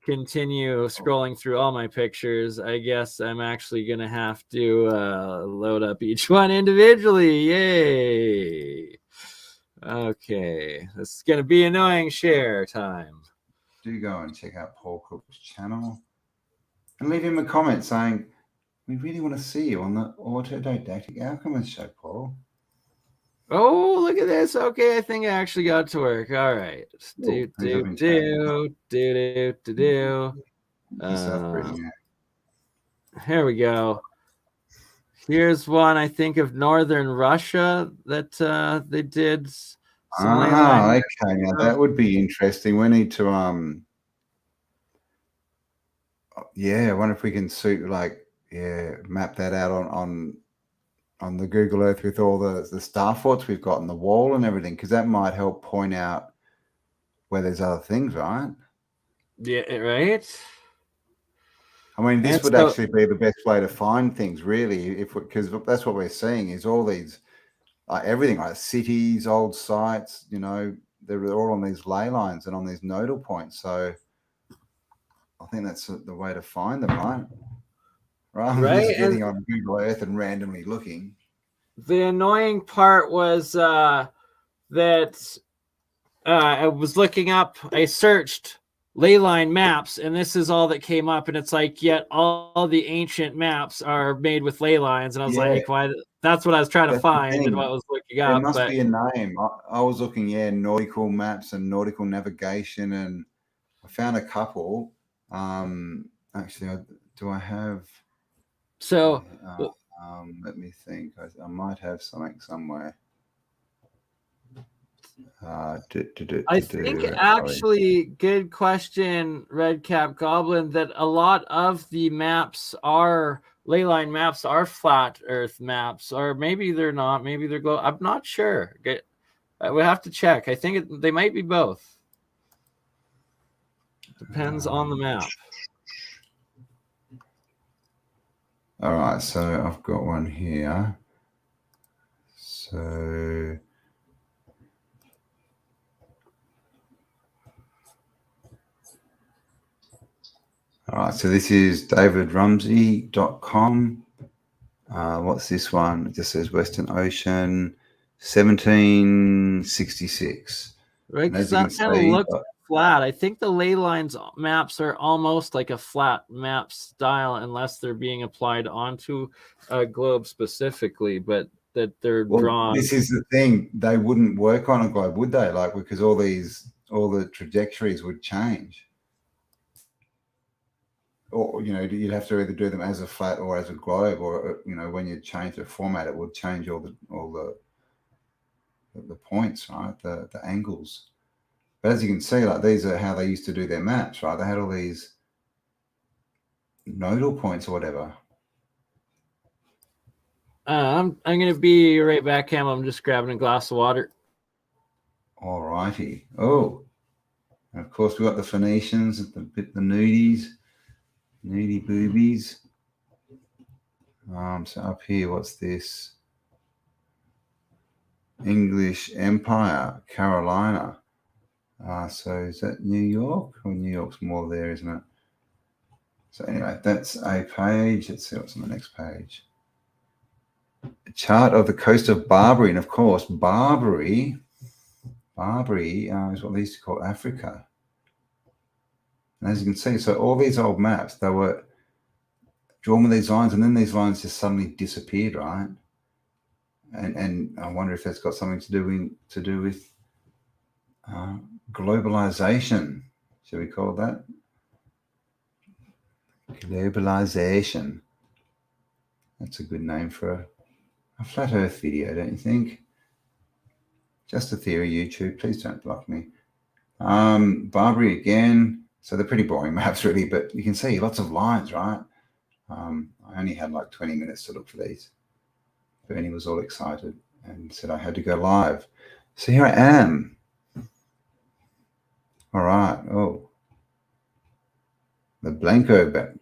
continue scrolling through all my pictures. I guess I'm actually going to have to load up each one individually. Yay. Okay. This is going to be annoying share time. Do go and check out Paul Cook's channel. And leave him a comment saying, we really want to see you on the Autodidactic Alchemist show, Paul. Oh, look at this. Okay, I think I actually got to work. All right. Do. Here we go. Here's one, I think, of northern Russia that they did. Okay. Now that would be interesting. We need to I wonder if we can map that out on the Google Earth with all the star forts we've got on the wall and everything, because that might help point out where there's other things, right? Yeah, right. I mean, this would actually be the best way to find things, really, because that's what we're seeing is all these, everything, like cities, old sites, they're all on these ley lines and on these nodal points. So I think that's the way to find them, right? Right. Just getting on Google Earth and randomly looking. The annoying part was that I was looking up, I searched ley line maps, and this is all that came up, and it's like, yet all the ancient maps are made with ley lines, and I was Yeah, like, why? That's what I was trying to that's the find and what I thing. was looking There up, must but be a name. I was looking, nautical maps and nautical navigation, and I found a couple. Actually, do I have? so Let me think. I might have something somewhere. I think actually, good question, Redcap Goblin, that a lot of the maps are ley line maps are flat Earth maps, or maybe they're not. Maybe they're I'm not sure. We have to check. I think they might be both. Depends on the map. All right, so I've got one here. So all right, so this is davidrumsey.com. What's this one? It just says Western Ocean, 1766. Right, because that kind of looks flat. I think the ley lines maps are almost like a flat map style, unless they're being applied onto a globe specifically, but that they're drawn. This is the thing. They wouldn't work on a globe, would they? Like, because all the trajectories would change. Or, you'd have to either do them as a flat or as a globe, or, when you change the format, it would change all the points, right? The angles. But as you can see, like, these are how they used to do their maps, right? They had all these nodal points or whatever. I'm going to be right back, Cam. I'm just grabbing a glass of water. All righty. Oh, and of course we got the Phoenicians, the nudies, nudie boobies. So up here, what's this? English Empire, Carolina. So is that New York? Or New York's more there, isn't it? So anyway, that's a page. Let's see what's on the next page. A chart of the coast of Barbary, and of course, Barbary is what they used to call Africa. And as you can see, so all these old maps, they were drawn with these lines, and then these lines just suddenly disappeared, right? And I wonder if that's got something to do with globalization. Shall we call that? Globalization. That's a good name for a flat Earth video, don't you think? Just a theory, YouTube. Please don't block me. Barbary again. So they're pretty boring maps, really, but you can see lots of lines, right? I only had like 20 minutes to look for these. Bernie was all excited and said I had to go live. So here I am. All right. Oh, the Blanco Bank.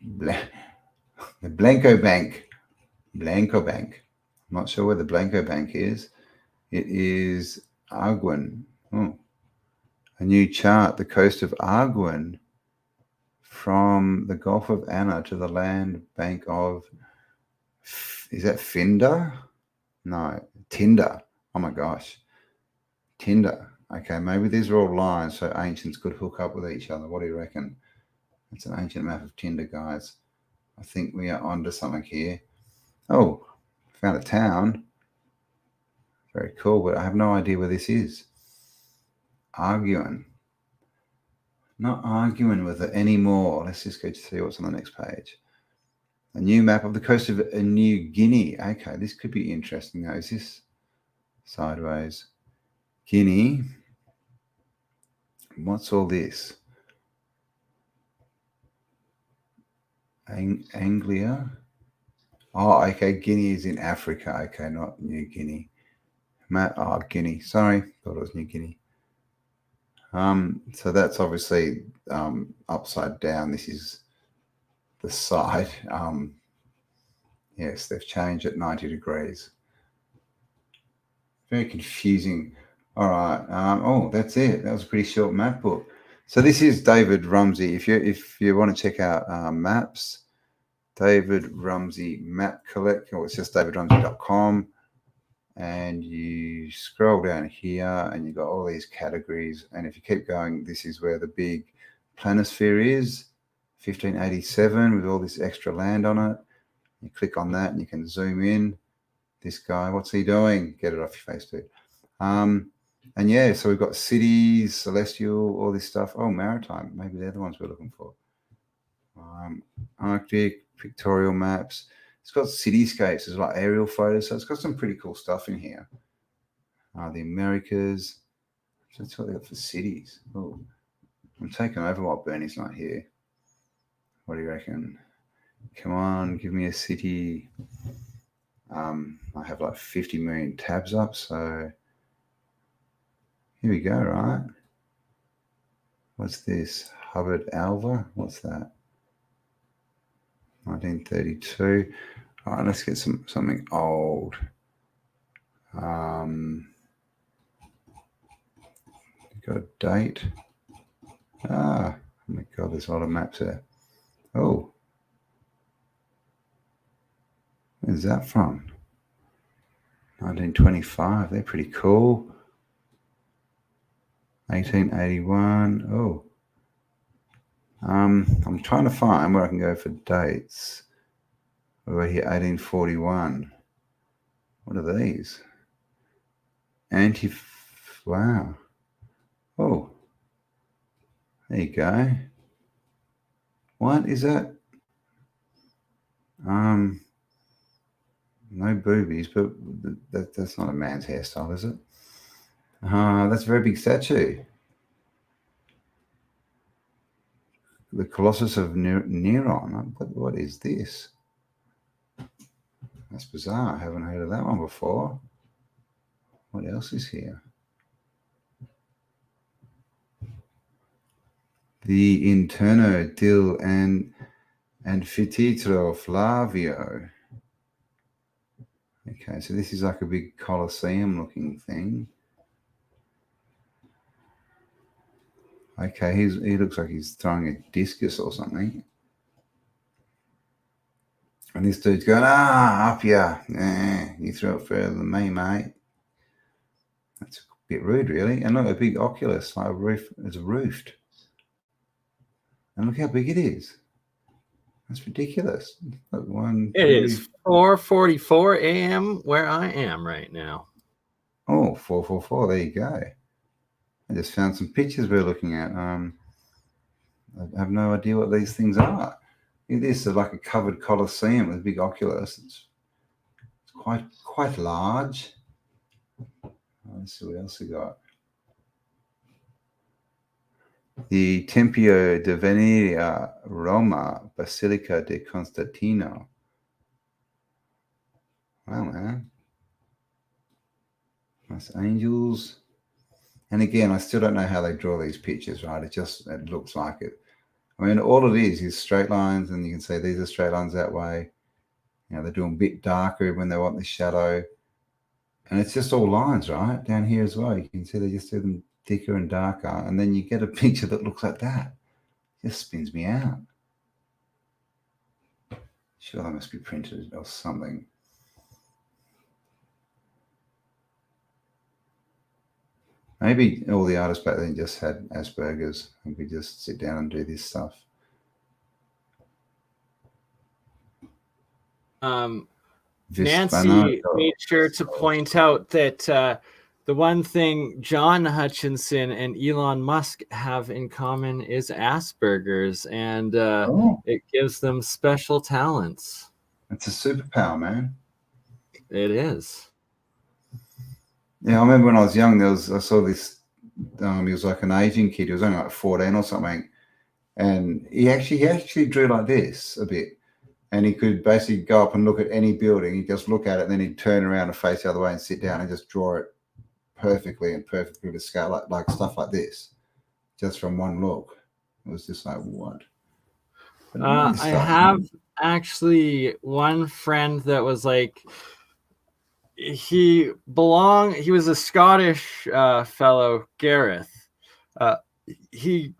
Blanco Bank. I'm not sure where the Blanco Bank is. It is Arguin. Oh, a new chart. The coast of Arguin, from the Gulf of Anna to the land bank of, is that Finder? No, Tinder. Oh my gosh. Tinder. Okay, maybe these are all lines so ancients could hook up with each other. What do you reckon? It's an ancient map of Tinder, guys. I think we are onto something here. Oh, found a town. Very cool, but I have no idea where this is. Arguing. Not arguing with it anymore. Let's just go to see what's on the next page. A new map of the coast of New Guinea. Okay, this could be interesting. Now, is this sideways? Guinea. What's all this? Anglia. Oh, okay. Guinea is in Africa. Okay, not New Guinea. Guinea. Sorry, thought it was New Guinea. So that's obviously upside down. This is the side. Yes, they've changed at 90 degrees. Very confusing. All right. Oh, that's it. That was a pretty short map book. So this is David Rumsey. If you want to check out maps, David Rumsey Map Collect, or it's just davidrumsey.com. And you scroll down here and you've got all these categories. And if you keep going, this is where the big planisphere is, 1587, with all this extra land on it. You click on that and you can zoom in. This guy, what's he doing? Get it off your face, dude. And yeah, so we've got cities, celestial, all this stuff. Oh, maritime. Maybe they're the ones we're looking for. Arctic, pictorial maps. It's got cityscapes. There's like aerial photos. So it's got some pretty cool stuff in here. The Americas. So that's what they got for cities. Oh, I'm taking over while Bernie's not here. What do you reckon? Come on, give me a city. I have like 50 million tabs up, so here we go, right? What's this? Hubbard Alva? What's that? 1932. All right, let's get something old. Got a date. Oh my God, there's a lot of maps there. Oh. Where's that from? 1925. They're pretty cool. 1881. Oh. I'm trying to find where I can go for dates. Over here, 1841. What are these? Wow. Oh. There you go. What is that? No boobies, but that's not a man's hairstyle, is it? That's a very big statue. The Colossus of Neron. What is this? That's bizarre. I haven't heard of that one before. What else is here? The Interno del Anfiteatro Flavio. Okay, so this is like a big Colosseum looking thing. Okay, he looks like he's throwing a discus or something. And this dude's going, up ya. You threw it further than me, mate. That's a bit rude, really. And look, a big oculus, like a roof. It's roofed. And look how big it is. That's ridiculous. Look, it is 4:44 a.m. where I am right now. Oh, 444. There you go. I just found some pictures we're looking at. I have no idea what these things are. It is like a covered Colosseum with a big oculus. It's quite large. Let's see what else we got. The Tempio de Veneria Roma Basilica de Constantino. Wow, man. Nice angels. And again, I still don't know how they draw these pictures, right? It looks like it. I mean, all it is straight lines, and you can say these are straight lines that way. You know, they're doing a bit darker when they want the shadow. And it's just all lines, right? Down here as well. You can see they just do them thicker and darker. And then you get a picture that looks like that. It just spins me out. Sure, they must be printed or something. Maybe all the artists back then just had Asperger's and we just sit down and do this stuff. Nancy made sure to point out that the one thing John Hutchinson and Elon Musk have in common is Asperger's, and it gives them special talents. It's a superpower, man. It is. Yeah, I remember when I was young, I saw this, he was like an Asian kid, he was only like 14 or something, and he actually drew like this a bit, and he could basically go up and look at any building, he'd just look at it, and then he'd turn around and face the other way and sit down and just draw it perfectly to scale, like stuff like this, just from one look. It was just like, what? I have actually one friend that was like, he was a Scottish fellow, Gareth. His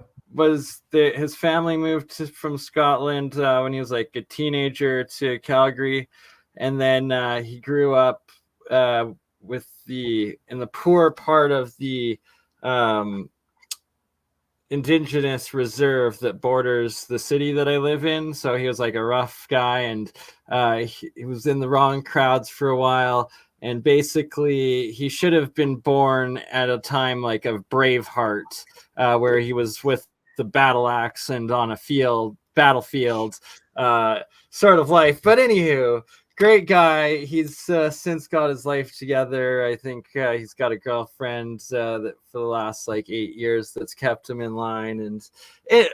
family moved from Scotland when he was like a teenager to Calgary, and then he grew up in the poor part of the indigenous reserve that borders the city that I live in. So he was like a rough guy, and he was in the wrong crowds for a while. And basically, he should have been born at a time like of Braveheart, where he was with the battle axe and on a battlefield, sort of life. But anywho, great guy. He's since got his life together. I think he's got a girlfriend that for the last like 8 years that's kept him in line. And it,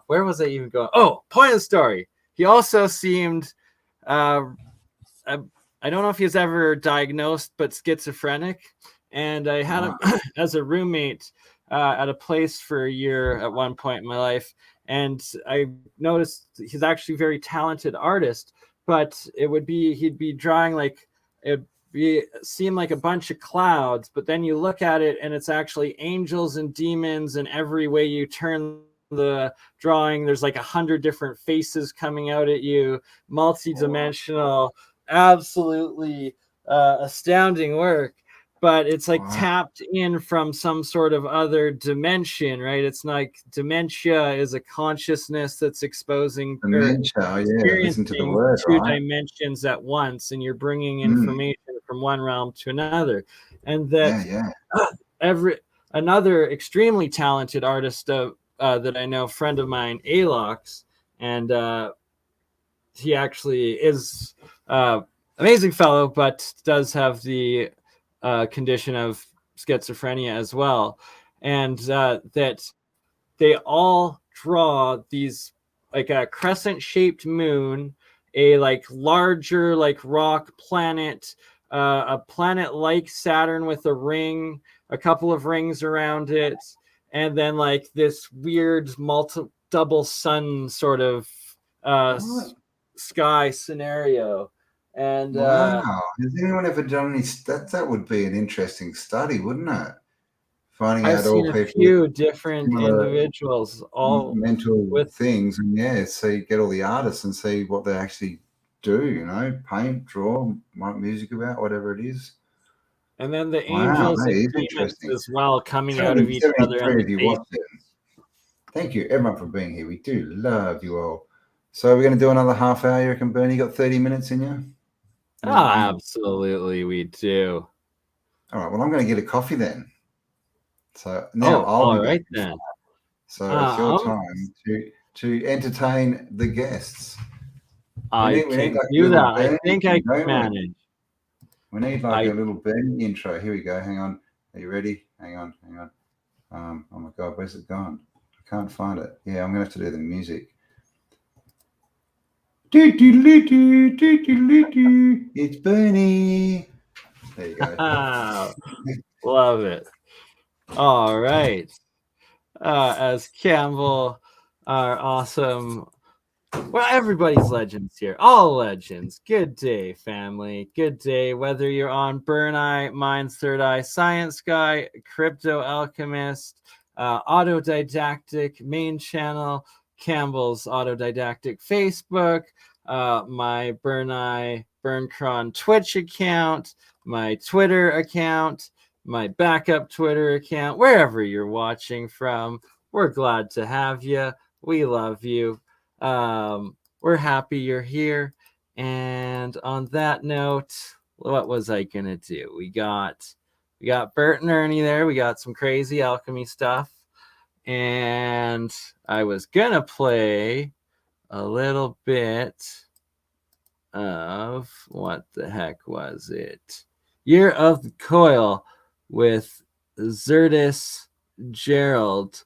where was I even going? Oh, point of the story. He also seemed, I don't know if he was ever diagnosed, but schizophrenic. And I had him as a roommate at a place for a year at one point in my life. And I noticed he's actually a very talented artist, but he'd be drawing like, seem like a bunch of clouds, but then you look at it and it's actually angels and demons, and every way you turn the drawing, there's like 100 different faces coming out at you, multi-dimensional, absolutely astounding work. But it's like tapped in from some sort of other dimension, right? It's like dementia is a consciousness that's exposing listen to the word, two dimensions at once, and you're bringing information from one realm to another. And that another extremely talented artist that I know, friend of mine, Alox, and he actually is amazing fellow, but does have the condition of schizophrenia as well. And that they all draw these like a crescent shaped moon, a like larger like rock planet, a planet like Saturn with a ring, a couple of rings around it, and then like this weird double sun sort of sky scenario. And wow, has anyone ever done any? That would be an interesting study, wouldn't it? Finding I've out all seen a people few different individuals, all mental with things, and so you get all the artists and see what they actually do. You know, paint, draw, write music about, whatever it is. And then the angels and demons as well coming out of each other. Thank you, everyone, for being here. We do love you all. So we're going to do another half hour. You reckon, Bernie? You got 30 minutes in you? Oh, absolutely, we do. All right. Well, I'm going to get a coffee then. So now I'll be back then. So it's your time to entertain the guests. I can do that. I think I can manage. We need like a little Bernie intro. Here we go. Hang on. Are you ready? Hang on. Oh my God, where's it gone? I can't find it. Yeah, I'm going to have to do the music. It's Bernie. There you go. Love it. All right. As Cambell, our awesome, well, everybody's legends here. All legends. Good day, family. Good day. Whether you're on Burn Eye, Mind's Third Eye, Science Guy, Crypto Alchemist, Autodidactic main channel, Cambell's Autodidactic Facebook, my Burn Eye, Burncron Twitch account, my Twitter account, my backup Twitter account, wherever you're watching from. We're glad to have you. We love you. We're happy you're here. And on that note, what was I gonna do? We got Bert and Ernie there. We got some crazy alchemy stuff. And I was gonna play a little bit of what the heck was it? Year of the Coil with Zertis Gerald.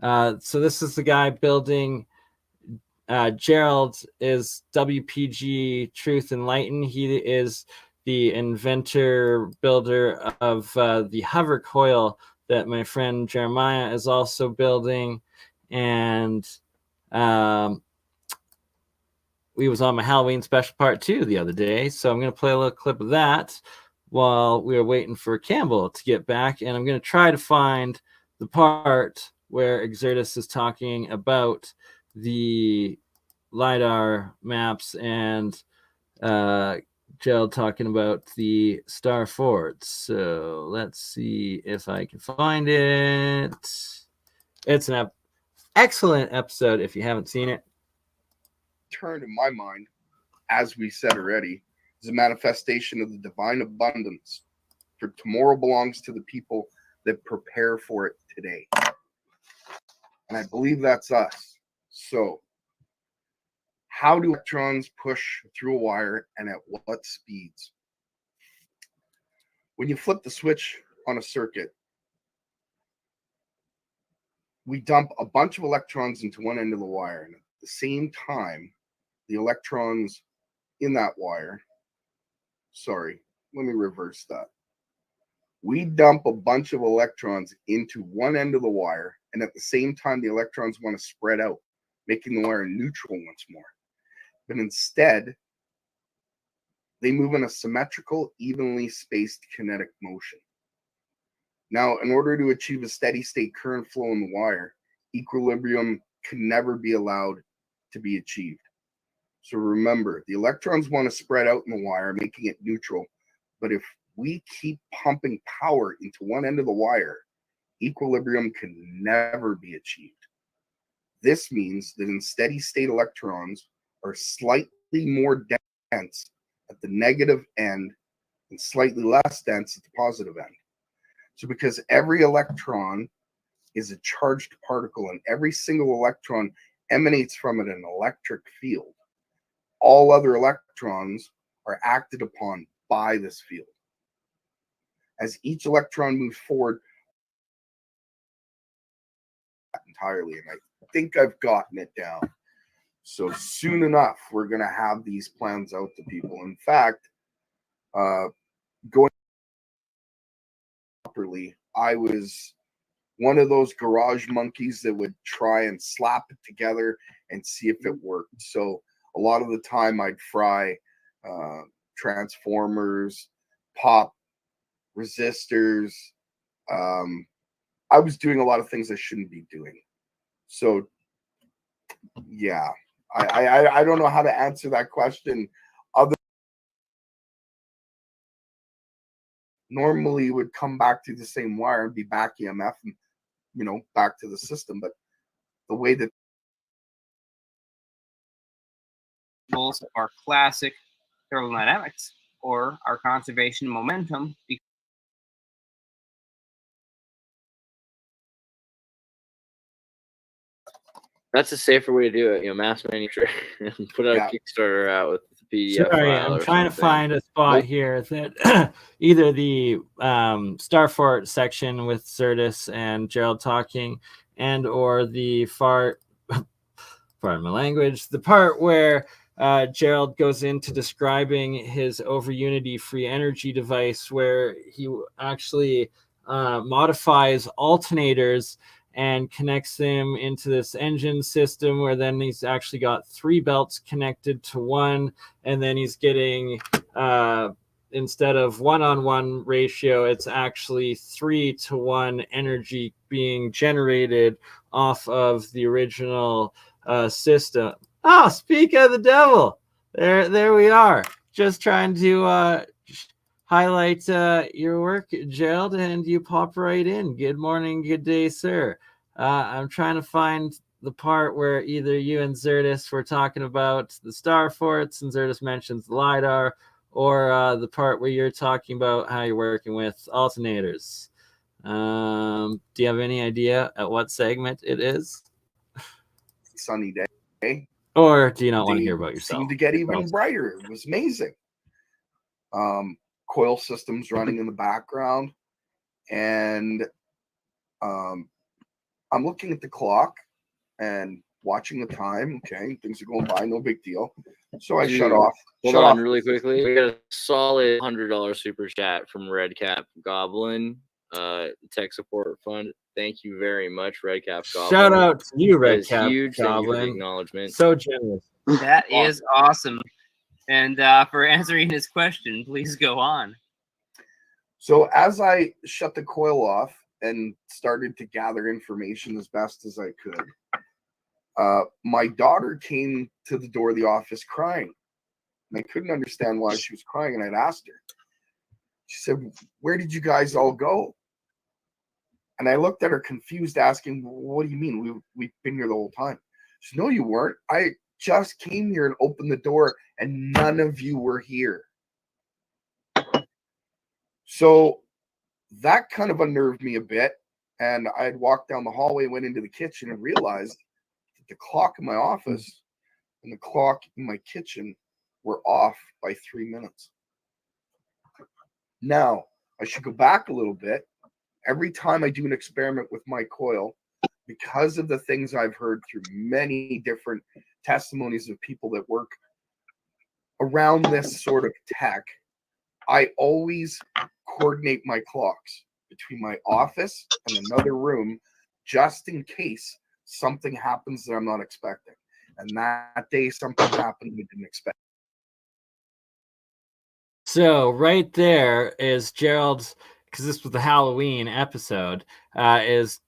So this is the guy building. Gerald is WPG Truth Enlightened. He is the inventor, builder of the hover coil that my friend Jeremiah is also building. And we was on my Halloween special part 2 the other day. So I'm going to play a little clip of that while we were waiting for Cambell to get back. And I'm going to try to find the part where Exertus is talking about the LiDAR maps and Gerald talking about the star forts. So let's see if I can find it. It's excellent episode if you haven't seen it. Turn in my mind, as we said already, is a manifestation of the divine abundance. For tomorrow belongs to the people that prepare for it today. And I believe that's us. So, how do electrons push through a wire and at what speeds? When you flip the switch on a circuit, we dump a bunch of electrons into one end of the wire, and at the same time, the electrons in that wire, sorry, let me reverse that. We dump a bunch of electrons into one end of the wire, and at the same time, the electrons want to spread out, making the wire neutral once more. But instead, they move in a symmetrical, evenly spaced kinetic motion. Now, in order to achieve a steady state current flow in the wire, equilibrium can never be allowed to be achieved. So remember, the electrons want to spread out in the wire, making it neutral. But if we keep pumping power into one end of the wire, equilibrium can never be achieved. This means that in steady state, electrons are slightly more dense at the negative end and slightly less dense at the positive end. So because every electron is a charged particle and every single electron emanates from it an electric field, all other electrons are acted upon by this field. As each electron moves forward entirely, and I think I've gotten it down. So soon enough, we're going to have these plans out to people. In fact, going properly, I was one of those garage monkeys that would try and slap it together and see if it worked. So a lot of the time I'd fry transformers, pop resistors. I was doing a lot of things I shouldn't be doing. So yeah, I don't know how to answer that question. Other normally would come back through the same wire and be back EMF and back to the system. But the way that our classic thermodynamics or our conservation of momentum. That's a safer way to do it. Mass manufacture and put out a Kickstarter out with the PDF. Sorry, I'm trying to find a spot here that either the Starfort section with Zertis and Gerald talking, and or the pardon my language, the part where Gerald goes into describing his over unity free energy device, where he actually modifies alternators and connects them into this engine system, where then he's actually got 3 belts connected to one, and then he's getting instead of 1-on-1 ratio, it's actually 3-to-1 energy being generated off of the original system. Oh, speak of the devil, there we are. Just trying to highlight your work, Gerald, and you pop right in. Good morning, good day, sir. I'm trying to find the part where either you and Zertis were talking about the star forts and Zertis mentions the LiDAR, or the part where you're talking about how you're working with alternators. Do you have any idea at what segment it is? Sunny day. Or do you not want to hear about yourself? Seemed to get even brighter. It was amazing. Coil systems running in the background, and I'm looking at the clock and watching the time. Okay, things are going by, no big deal. So I shut off. Hold on really quickly. We got a solid $100 super chat from Redcap Goblin, tech support fund. Thank you very much, Redcap Goblin. Shout out to you, Redcap huge Goblin. Acknowledgement. So generous. That is awesome. And for answering his question, please go on. So as I shut the coil off and started to gather information as best as I could, my daughter came to the door of the office crying. And I couldn't understand why she was crying, and I'd asked her. She said, "Where did you guys all go?" And I looked at her confused, asking, what do you mean? We've been here the whole time. She said, no, you weren't. I just came here and opened the door and none of you were here. So that kind of unnerved me a bit. And I had walked down the hallway, went into the kitchen, and realized that the clock in my office and the clock in my kitchen were off by 3 minutes. Now, I should go back a little bit. Every time I do an experiment with my coil, because of the things I've heard through many different testimonies of people that work around this sort of tech, I always coordinate my clocks between my office and another room, just in case something happens that I'm not expecting. And that day, something happened we didn't expect. So right there is Gerald's, because this was the Halloween episode, is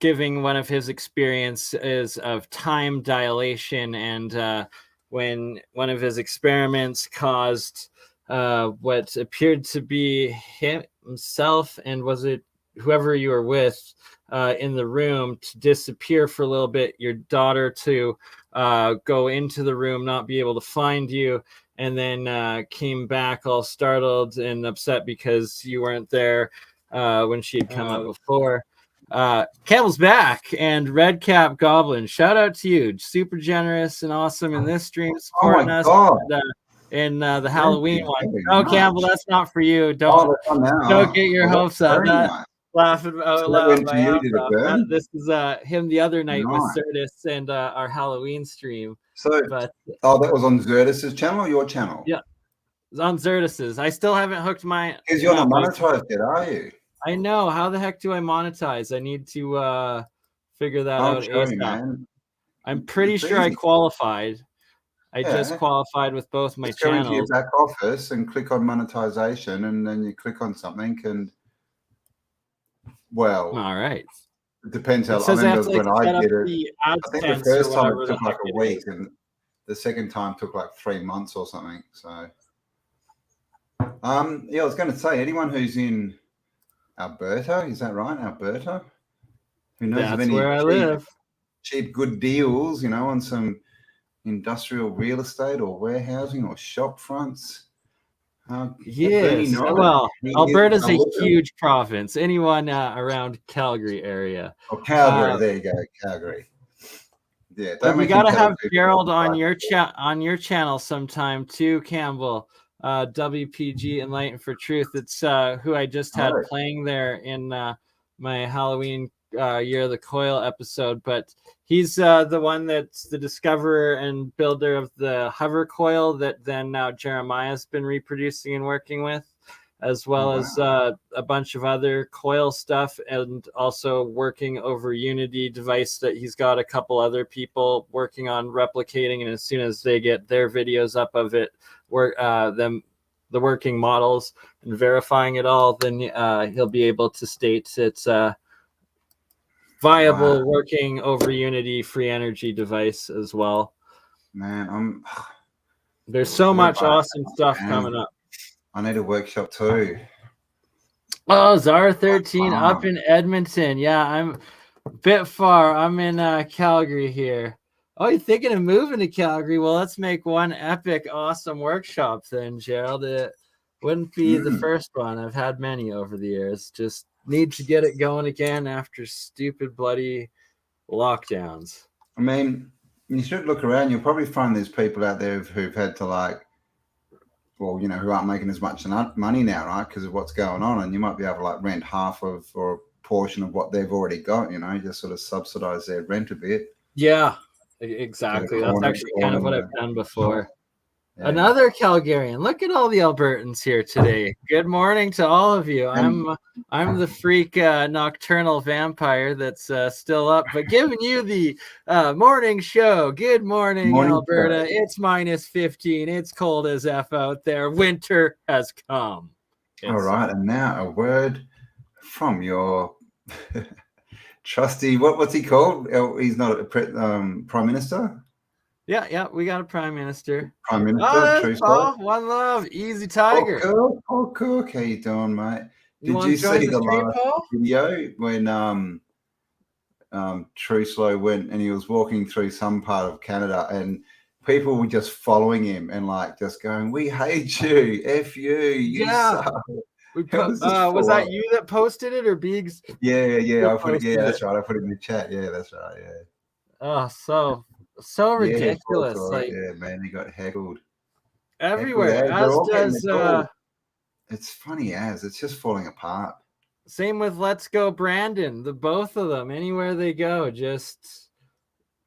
giving one of his experiences of time dilation, and when one of his experiments caused what appeared to be himself, and was it whoever you were with in the room, to disappear for a little bit, your daughter to go into the room, not be able to find you, and then came back all startled and upset because you weren't there when she had come up before. Cambell's back, and Redcap Goblin, shout out to you. Super generous and awesome in this stream, supporting us. In the Halloween one. Oh, Cambell, that's not for you. Don't get your hopes up. Laughing out loud. This is him the other night with Certus and our Halloween stream. So, but that was on Certus's channel or your channel? Yeah, it's on Certus's. I still haven't hooked my. Because you're not monetized yet, are you? I know. How the heck do I monetize? I need to figure that out. Man. I'm pretty sure I qualified. I just qualified with both my channels. Go into your back office and click on monetization, and then you click on something, and all right. It depends how. I remember when I did it. I think the first time it took like a week, and the second time took like 3 months or something. So, I was going to say, anyone who's in Alberta, is that right? Alberta, who knows of any where I live. Cheap, good deals, on some industrial real estate or warehousing or shop fronts. Yes. Well, Alberta's a huge province. Anyone around Calgary area. Oh, Calgary. There you go, Calgary. Yeah. But we got to have Gerald on your channel sometime too, Cambell. WPG Enlightened for Truth. It's who I just had playing there in my Halloween Year of the Coil episode, but he's the one that's the discoverer and builder of the hover coil that then now Jeremiah's been reproducing and working with, as well as a bunch of other coil stuff, and also working over Unity device that he's got a couple other people working on replicating, and as soon as they get their videos up of it, the working models and verifying it all, then he'll be able to state it's viable working over Unity free energy device as well. Man, there's so much awesome stuff coming up. I need a workshop too. Oh, Zara 13 up in Edmonton. Yeah, I'm a bit far. I'm in Calgary here. Oh, you're thinking of moving to Calgary? Well, let's make one epic, awesome workshop then, Gerald. It wouldn't be the first one. I've had many over the years. Just need to get it going again after stupid bloody lockdowns. I mean, you should look around. You'll probably find there's people out there who've had to who aren't making as much money now, right? Because of what's going on, and you might be able to rent half of or a portion of what they've already got. Just sort of subsidize their rent a bit. Yeah, exactly. That's actually kind of what I've done before. Yeah. Another Calgarian. Look at all the Albertans here today. Good morning to all of you. I'm the freak nocturnal vampire that's still up, but giving you the morning show. Good morning Alberta. It's -15. It's cold as F out there. Winter has come. All right, and now a word from your trusty. What's he called? He's not a prime minister. Yeah, we got a prime minister. Prime minister, one love, easy tiger. Oh, cool. How you doing, mate? You Did want you to join see the the stream, last Paul? video when Truslow went and he was walking through some part of Canada and people were just following him and like just going, "We hate you, F you, you Yeah. suck." We It was just was full that on. you that posted it or Biggs? Yeah, Still I put it. Yeah, posted that's it. right. I put it in the chat. Yeah, that's right. Yeah. Oh, so Yeah, Paul ridiculous. saw it. Like Yeah, man, he got heckled. everywhere, Heckled as. They're as all getting does the gold. It's funny as it's just falling apart. same with Let's Go Brandon. The both of them, anywhere they go, just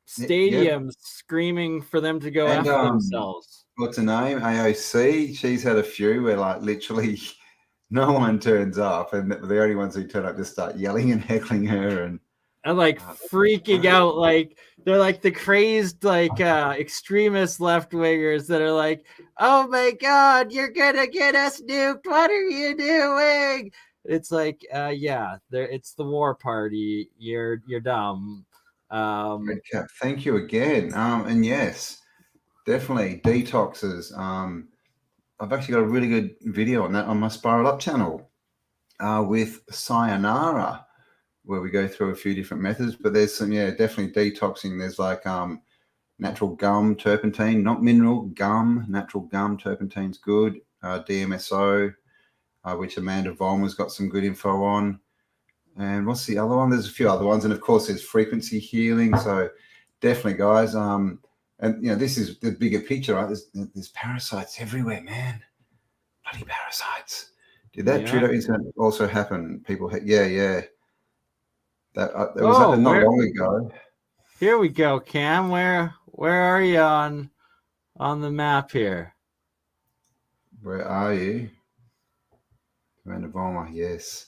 stadiums screaming for them to go And after themselves. what's her name? AOC. She's had a few where like literally no one turns up, and the only ones who turn up just start yelling and heckling her and like freaking out, like they're like the crazed like extremist left wingers that are like, oh my god, you're gonna get us nuked, what are you doing? It's like yeah, there it's the war party, you're dumb. Red Cap. Thank you again. And yes, definitely detoxes. I've actually got a really good video on that on my Spiral Up channel with Sayonara, where we go through a few different methods, but there's some, definitely detoxing. There's like natural gum turpentine, not mineral, gum, natural gum turpentine's good. DMSO, which Amanda Vollmer's got some good info on. And what's the other one? There's a few other ones. And of course, there's frequency healing. So definitely, guys. And, this is the bigger picture, right? There's parasites everywhere, man. Bloody parasites. Did that Trudeau incident also happen? People, yeah. That was not long ago. Here we go, Cam. Where are you on the map here? Where are you? Amanda Vollmer, yes.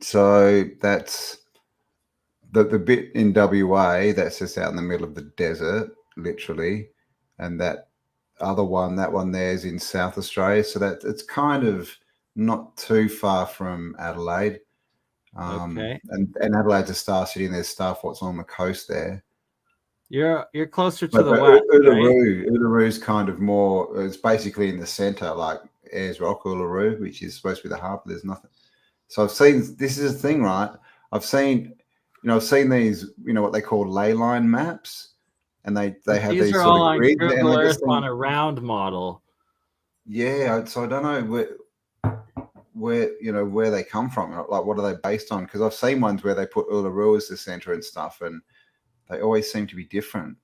So that's the bit in WA that's just out in the middle of the desert, literally, and that other one, that one there is in South Australia. So that it's kind of not too far from Adelaide. Okay. And Adelaide's a star city, and there's Starforts on the coast there. You're closer to the west, Uluru, right? Uluru's kind of more. It's basically in the centre, like Ayers Rock, Uluru, which is supposed to be the harbour. There's nothing. So I've seen. This is a thing, right? I've seen these, what they call ley line maps, and they have these are sort all of on grids, Google and Earth on a round model. Yeah, so I don't know where they come from, like what are they based on? Because I've seen ones where they put Uluru as the center and stuff, and they always seem to be different.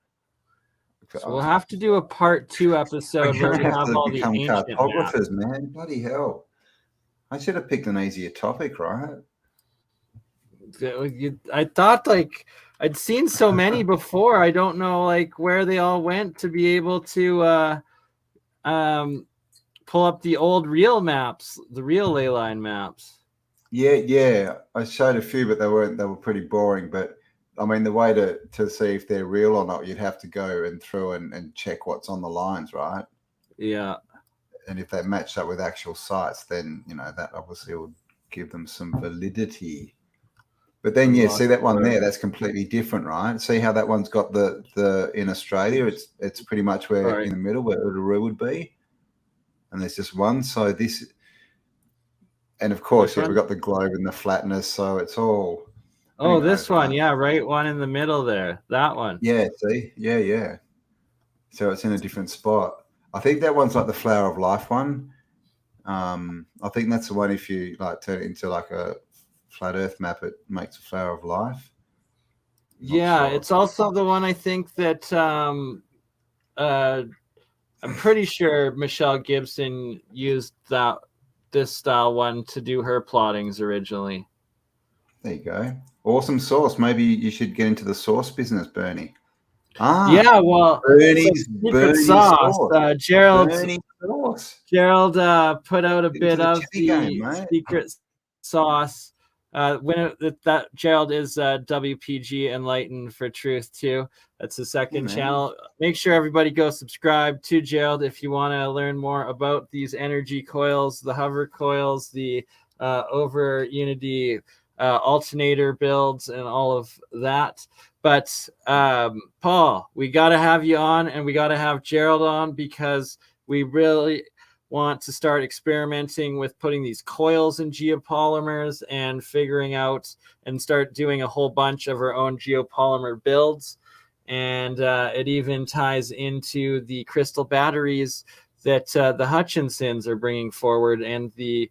So we'll have to do a part 2 episode where we have all the ancient cartographers, maps. man. Bloody hell! I should have picked an easier topic, right? I thought like I'd seen so many before. I don't know like where they all went to be able to pull up the old real maps, the real ley line maps. Yeah. I showed a few, but they were pretty boring. But I mean, the way to see if they're real or not, you'd have to go through and check what's on the lines, right? Yeah. And if they match up with actual sites, then that obviously would give them some validity. But then see that one there, that's completely different, right? See how that one's got the in Australia, it's pretty much where in the middle where Uluru would be. And there's just one. So this, and of course, we've got the globe and the flatness. So it's all. Oh, this one. Yeah, right one in the middle there. That one. Yeah, see? Yeah. So it's in a different spot. I think that one's like the Flower of Life one. I think that's the one if you like turn it into like a flat Earth map, it makes a Flower of Life. Yeah, it's also the one I think that I'm pretty sure Michelle Gibson used this style one to do her plottings originally. There you go. Awesome sauce. Maybe you should get into the sauce business, Bernie. Yeah, well, Bernie's sauce. Gerald put out a bit of the secret sauce. That Gerald is WPG Enlightened for Truth too. That's the second channel. Make sure everybody go subscribe to Gerald if you want to learn more about these energy coils, the hover coils, the over unity alternator builds, and all of that. But Paul, we got to have you on, and we got to have Gerald on because we really want to start experimenting with putting these coils in geopolymers and figuring out and start doing a whole bunch of our own geopolymer builds. And it even ties into the crystal batteries that the Hutchinsons are bringing forward. And see,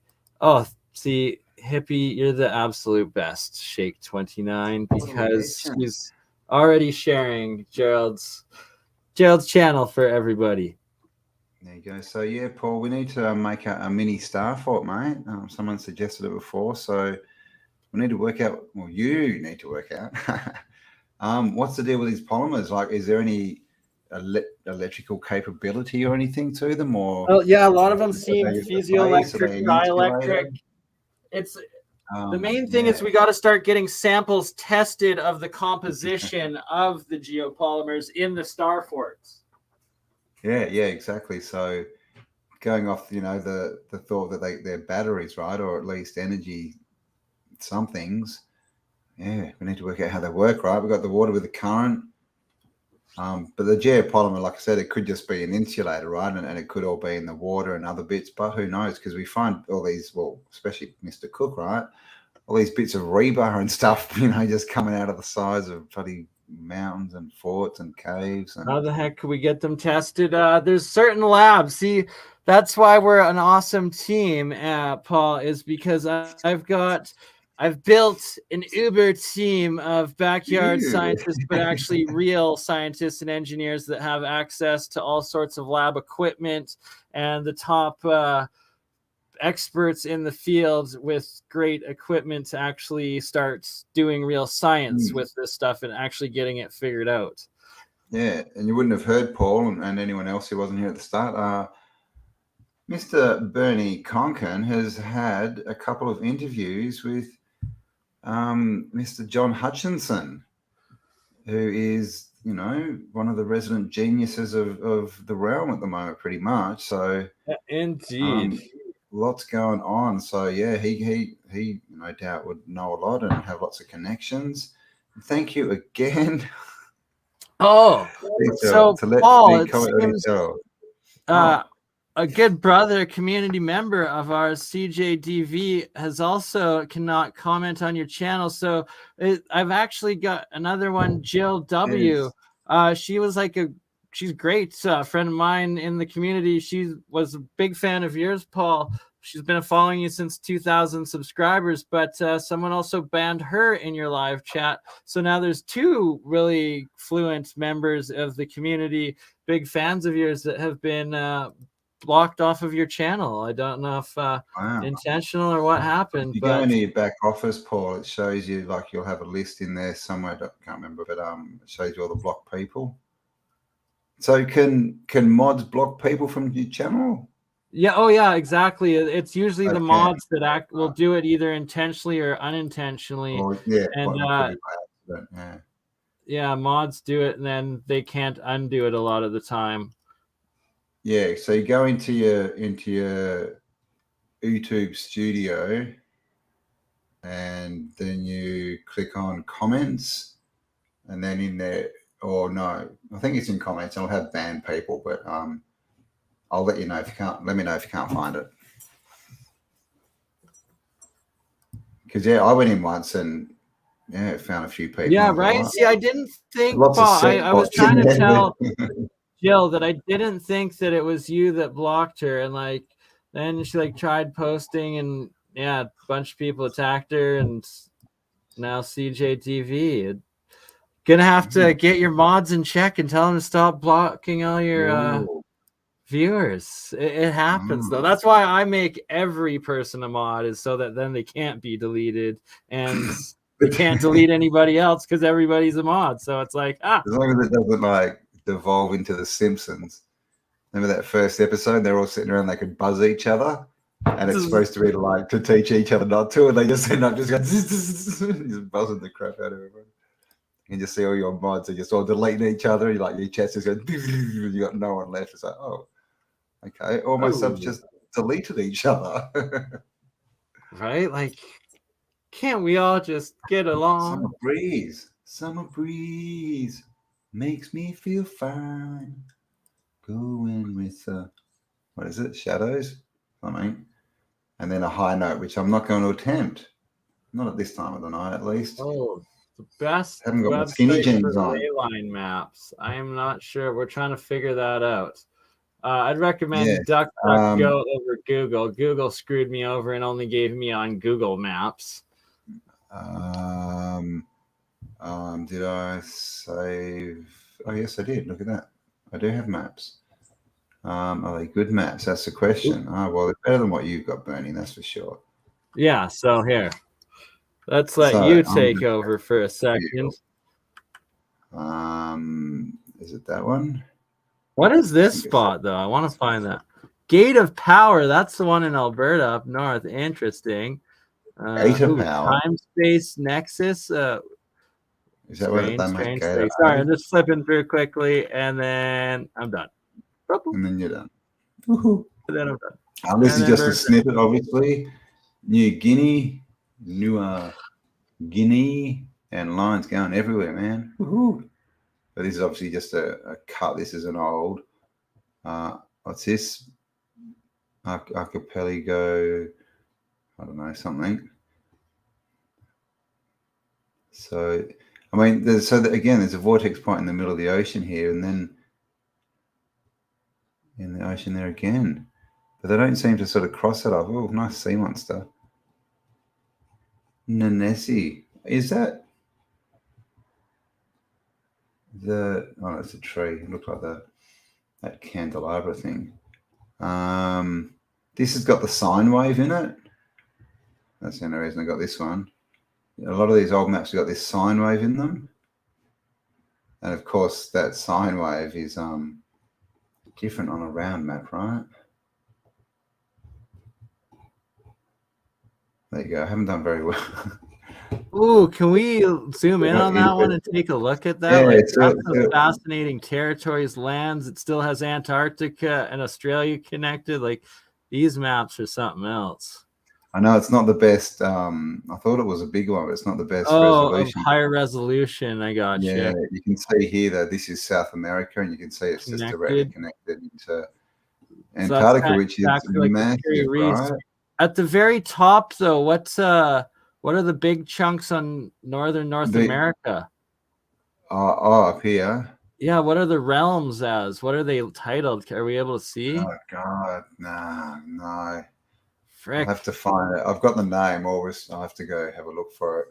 Hippie, you're the absolute best, Shake 29, because she's already sharing Gerald's channel for everybody. There you go. So yeah, Paul, we need to make a mini star fort, mate. Someone suggested it before, so we need to work out. Well, you need to work out. What's the deal with these polymers? Like, is there any electrical capability or anything to them? Or a lot of them seem piezoelectric, dielectric. It's the main thing is we got to start getting samples tested of the composition of the geopolymers in the star forts. Yeah, exactly. So going off, the thought that they're batteries, right? Or at least energy somethings. Yeah, we need to work out how they work, right? We've got the water with the current. But the geopolymer, like I said, it could just be an insulator, right? And it could all be in the water and other bits, but who knows? Because we find all these, well, especially Mr. Cook, right? All these bits of rebar and stuff, just coming out of the sides of bloody mountains and forts and caves. And how the heck could we get them tested? There's certain labs. See, that's why we're an awesome team, Paul, is because I've built an uber team of backyard scientists, but actually real scientists and engineers that have access to all sorts of lab equipment and the top experts in the field with great equipment to actually start doing real science with this stuff and actually getting it figured out. Yeah, and you wouldn't have heard Paul and anyone else who wasn't here at the start. Mr. Bernie Conkin has had a couple of interviews with Mr. John Hutchinson, who is, one of the resident geniuses of the realm at the moment, pretty much. So, indeed, lots going on. So, yeah, he no doubt would know a lot and have lots of connections. Thank you again. Oh, so Paul, it seems a good brother, community member of ours, CJDV, has also cannot comment on your channel. So I've actually got another one, Jill W. She was she's great, friend of mine in the community. She was a big fan of yours, Paul. She's been following you since 2,000 subscribers, but someone also banned her in your live chat. So now there's two really fluent members of the community, big fans of yours that have been blocked off of your channel. I don't know if intentional or what happened. If you go into your back office, Paul, it shows you you'll have a list in there somewhere. I can't remember, but it shows you all the blocked people. So can mods block people from your channel? Yeah. Oh, yeah. Exactly. It's usually the mods that will do it either intentionally or unintentionally. Yeah, mods do it, and then they can't undo it a lot of the time. Yeah, so you go into your YouTube studio, and then you click on comments, and then in there, I think it's in comments. I'll have banned people, but I'll let you know if you can't. Let me know if you can't find it. Because I went in once and found a few people. Yeah, right. See, I didn't think. I was trying to tell Jill that I didn't think that it was you that blocked her, and then she tried posting, and a bunch of people attacked her, and now CJTV. Gonna have to get your mods in check and tell them to stop blocking all your viewers. It happens though. That's why I make every person a mod, is so that then they can't be deleted and they can't delete anybody else because everybody's a mod. So it's as long as it doesn't devolve into The Simpsons. Remember that first episode? They're all sitting around, they could buzz each other, and it's supposed to be to teach each other not to, and they just end up just going just buzzing the crap out of everyone. You just see all your mods are just all deleting each other. Your chat's just going, you got no one left. It's okay. All my subs just deleted each other. Right? Can't we all just get along? Summer breeze makes me feel fine. Going with the what is it? Shadows, something. And then a high note, which I'm not going to attempt. Not at this time of the night, at least. Oh, the best Haven't got my skinny website for jeans on. ley line maps. I am not sure. We're trying to figure that out. I'd recommend Yeah. DuckDuckGo over Google. Google screwed me over and only gave me on Google Maps. Did I save? Oh, yes, I did. Look at that. I do have maps. Are they good maps? That's the question. Oh, well, they're better than what you've got, Bernie. That's for sure. Yeah, so here. Let's let you take over for a second. Is it that one? What is this spot, though? I want to find that. Gate of Power. That's the one in Alberta up north. Interesting. Gate of Power. Time Space Nexus. Is that what they make? Sorry, I'm just flipping through quickly, and then I'm done. And then you're done. And then I'm done. This is just a snippet, obviously. New Guinea, Guinea, and lines going everywhere, man. Woohoo! But this is obviously just a cut. This is an old. What's this? Archipelago. I don't know, something. So, I mean, there's a vortex point in the middle of the ocean here, and then in the ocean there again. But they don't seem to sort of cross it off. Oh, nice sea monster. Nanesi. Is that oh, it's a tree. It looks like that candelabra thing. This has got the sine wave in it. That's the only reason I got this one. A lot of these old maps have got this sine wave in them. And of course that sine wave is different on a round map, right? There you go. I haven't done very well. Ooh, can we zoom in on that one and take a look at that? Yeah, that's a fascinating territories, lands. It still has Antarctica and Australia connected. Like, these maps are something else. I know it's not the best. I thought it was a big one, but it's not the best resolution. Higher resolution. I got you. Yeah, you can see here that this is South America, and you can see it's just directly connected into Antarctica, which is massive, right? At the very top, though, what are the big chunks on northern North America? Up here. Yeah, what are the realms as? What are they titled? Are we able to see? Oh God, no. Frick. I have to find it. I've got the name. Always, I have to go have a look for it.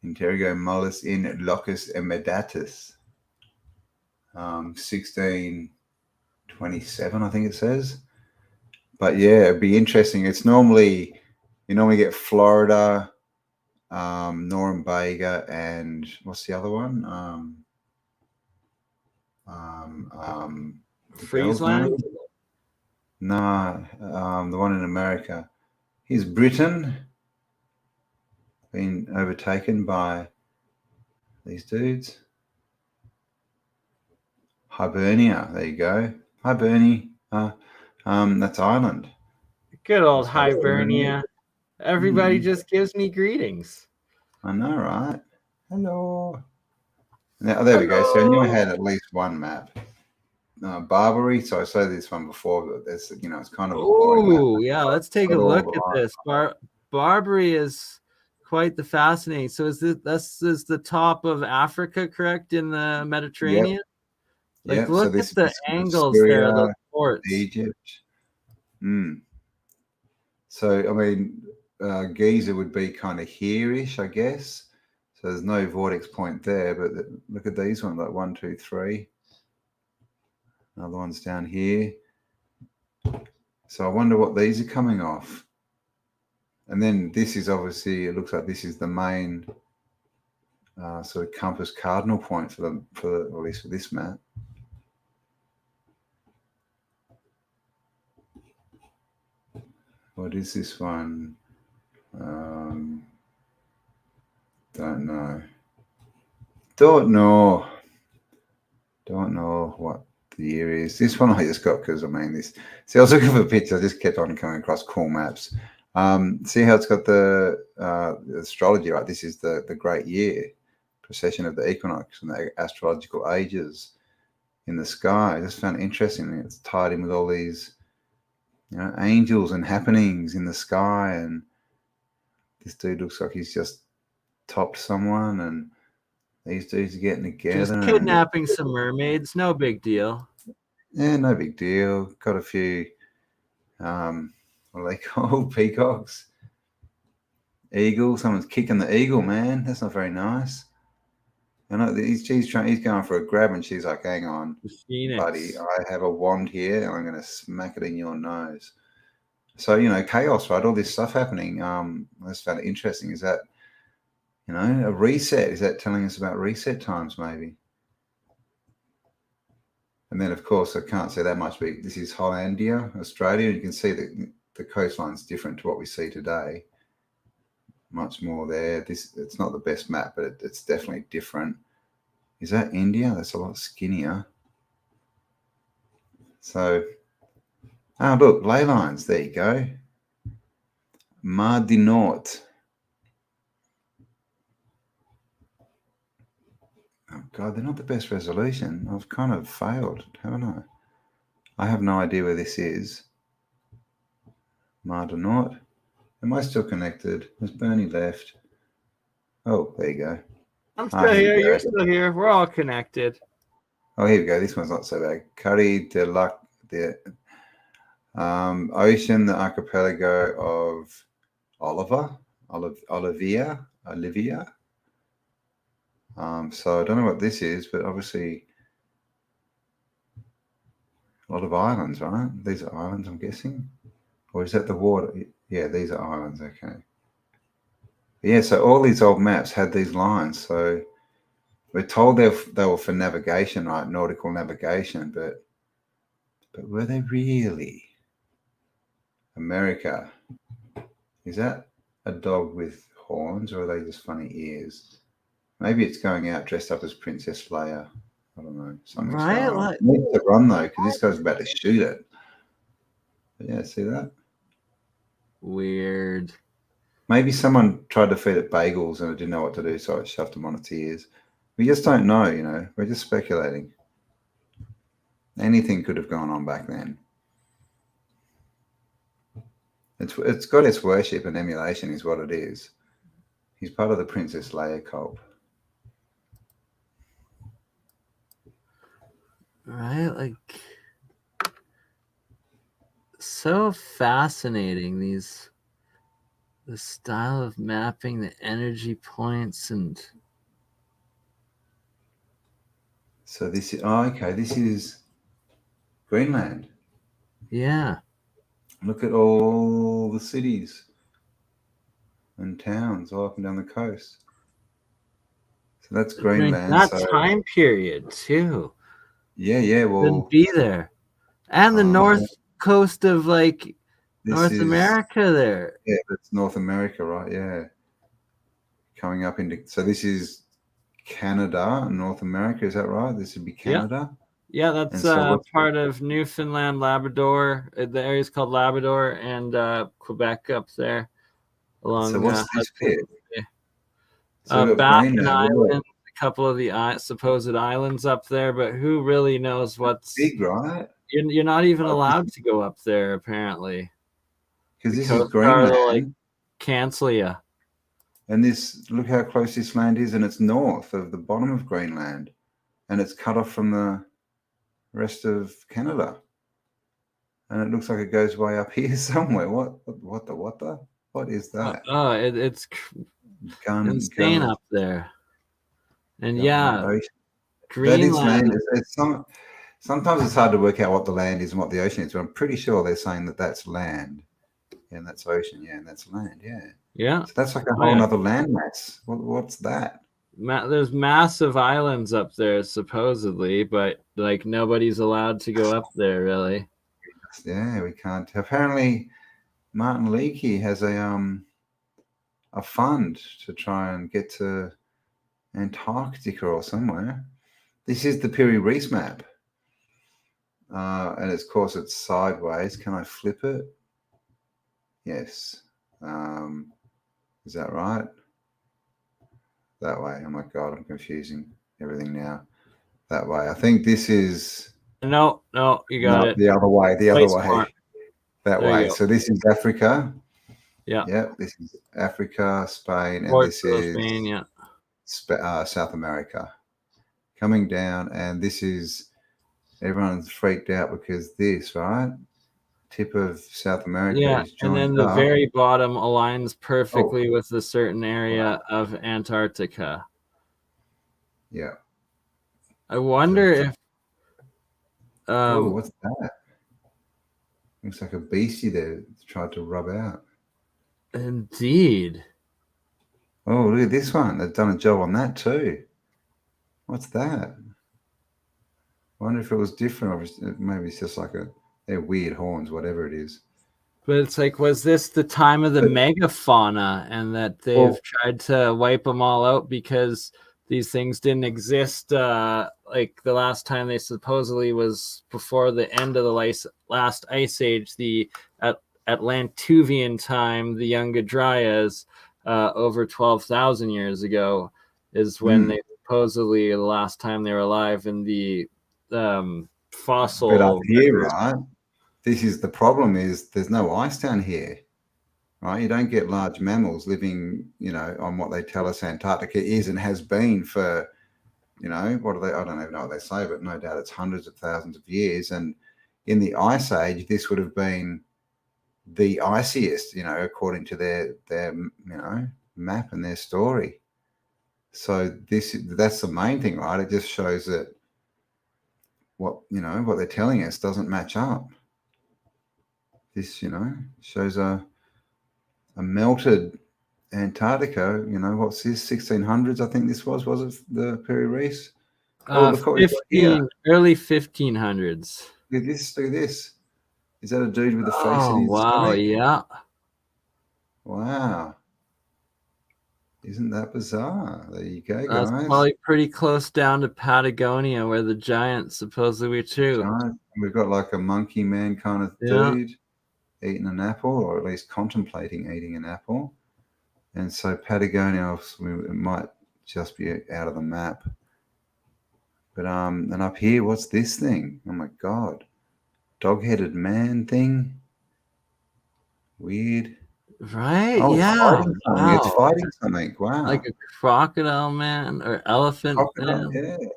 Interrogo mollis in locus imediatus. 1627, I think it says. But yeah, it'd be interesting. It's you normally get Florida, Norumbega, and what's the other one? Friesland? No, the one in America. Here's Britain being overtaken by these dudes. Hibernia, there you go. Hibernia. That's Ireland. Good old Hibernia. Everybody just gives me greetings. I know, right? Hello. Now, there we go. So I knew I had at least one map. Barbary. So I saw this one before, but it's it's kind of a boring map. Yeah. Let's take a look at this. Barbary is quite the fascinating. So is this is the top of Africa, correct, in the Mediterranean? Yep. Look at the angles Syria, there. The ports. Egypt. So I mean, Giza would be kind of here-ish, I guess. So there's no vortex point there, but look at these ones, like 1, 2, 3. Another one's down here. So I wonder what these are coming off. And then this is obviously, it looks like this is the main sort of compass cardinal point for at least for this map. What is this one? Don't know. Don't know what the year is. This one I just got because I was looking for pictures. I just kept on coming across cool maps. See how it's got the astrology, right? This is the great year, precession of the equinox and the astrological ages in the sky. I just found it interesting. It's tied in with all these angels and happenings in the sky, and this dude looks like he's just topped someone, and these dudes are getting together. Just kidnapping some mermaids, no big deal. Yeah, no big deal. Got a few, what are they called? Peacocks, eagle. Someone's kicking the eagle, man. That's not very nice. He's going for a grab, and she's like, "Hang on, buddy, I have a wand here, and I'm going to smack it in your nose." So chaos, right? All this stuff happening. I just found it interesting. Is that a reset? Is that telling us about reset times, maybe? And then, of course, I can't say that much, but this is Hollandia, Australia. You can see that the coastline's different to what we see today. Much more there. It's not the best map, but it's definitely different. Is that India? That's a lot skinnier. So, look, ley lines. There you go. Mar du Nord. Oh, God, they're not the best resolution. I've kind of failed, haven't I? I have no idea where this is. Mar du Nord. Am I still connected? Has Bernie left? Oh, there you go. I'm still here. You're still here. We're all connected. Oh, here we go. This one's not so bad. Curry de Lac, the ocean, the archipelago of Olivia. So I don't know what this is, but obviously a lot of islands, right? These are islands, I'm guessing. Or is that the water? Yeah, these are islands. Okay. Yeah, so all these old maps had these lines. So we're told they were for navigation, right? Nautical navigation, but were they really? America. Is that a dog with horns, or are they just funny ears? Maybe it's going out dressed up as Princess Leia. I don't know. Something's going on. It needs to run though, because this guy's about to shoot it. But yeah, see that? Weird. Maybe someone tried to feed it bagels and it didn't know what to do, so it shoved them on its ears. We just don't know, We're just speculating. Anything could have gone on back then. It's got its worship and emulation is what it is. He's part of the Princess Leia cult. Right? Like, so fascinating, the style of mapping, the energy points, and so this is okay. This is Greenland. yeah. Look at all the cities and towns all up and down the coast. So that's Greenland. That time period too. Yeah. Well, Wouldn't be there, and the north coast of North America there. Yeah, that's North America, right? Yeah. Coming up into, so this is Canada, North America, is that right? This would be Canada? Yeah, that's part of Newfoundland, Labrador. The area's called Labrador, and Quebec up there. So what's this bit? Baffin Island, a couple of the supposed islands up there, but who really knows what's... Big, right? You're not even allowed to go up there, apparently. Because this is Greenland. Cancel you. And look how close this land is, and it's north of the bottom of Greenland, and it's cut off from the rest of Canada. And it looks like it goes way up here somewhere. What is that? It's insane up there. And Greenland. Sometimes it's hard to work out what the land is and what the ocean is, but I'm pretty sure they're saying that that's land. Yeah, and that's ocean. Yeah, and that's land. Yeah. Yeah. So that's like a whole other landmass. What's that? There's massive islands up there, supposedly, but nobody's allowed to go up there, really. Yeah, we can't. Apparently, Martin Leakey has a fund to try and get to Antarctica or somewhere. This is the Piri Reis map, and of course it's sideways. Can I flip it? Yes. Is that right? That way. Oh my God, I'm confusing everything now. That way. I think this is... No, you got it. The other way. The other way. that There you way. go. So this is Africa. Yeah. Yep, this is Africa, Spain, and this Portugal, is Spain, yeah. South America. Coming down, and this is, everyone's freaked out because this, right? Tip of South America Yeah, is and then joined the up. very bottom aligns Oh, perfectly with a certain area of Antarctica. yeah. I wonder if What's that? Looks like a beastie there tried to rub out. indeed. Oh, look at this one. They've done a job on that too. What's that? I wonder if it was different, or maybe it's just like they're weird horns, whatever it is. But it's like, was this the time of the But- megafauna, and that they've Well- tried to wipe them all out because these things didn't exist? Like the last time they supposedly was before the end of the last ice age, the Atlantuvian time, the Younger Dryas, over 12,000 years ago, is when they supposedly the last time they were alive in the fossil. But up here, right? This is the problem: is there's no ice down here, right? You don't get large mammals living, on what they tell us Antarctica is and has been for, what are they? I don't even know what they say, but no doubt it's hundreds of thousands of years. And in the ice age, this would have been the iciest, according to their map and their story. So that's the main thing, right? It just shows that what they're telling us doesn't match up. This, shows a melted Antarctica. What's this? 1600s, I think this was it the Piri Reis? Look what we've got here. Early 1500s. Look at this. Look at this. Is that a dude with a face? Oh, wow, yeah. Wow. Isn't that bizarre? There you go, guys. That's probably pretty close down to Patagonia, where the giants supposedly too. We've got like a monkey man kind of dude eating an apple, or at least contemplating eating an apple. And so Patagonia, it might just be out of the map. But and up here, what's this thing? Oh my God. Dog-headed man thing. Weird. Right? Oh, yeah. It's fighting something. Wow. Like a crocodile man or elephant crocodile, man. yeah.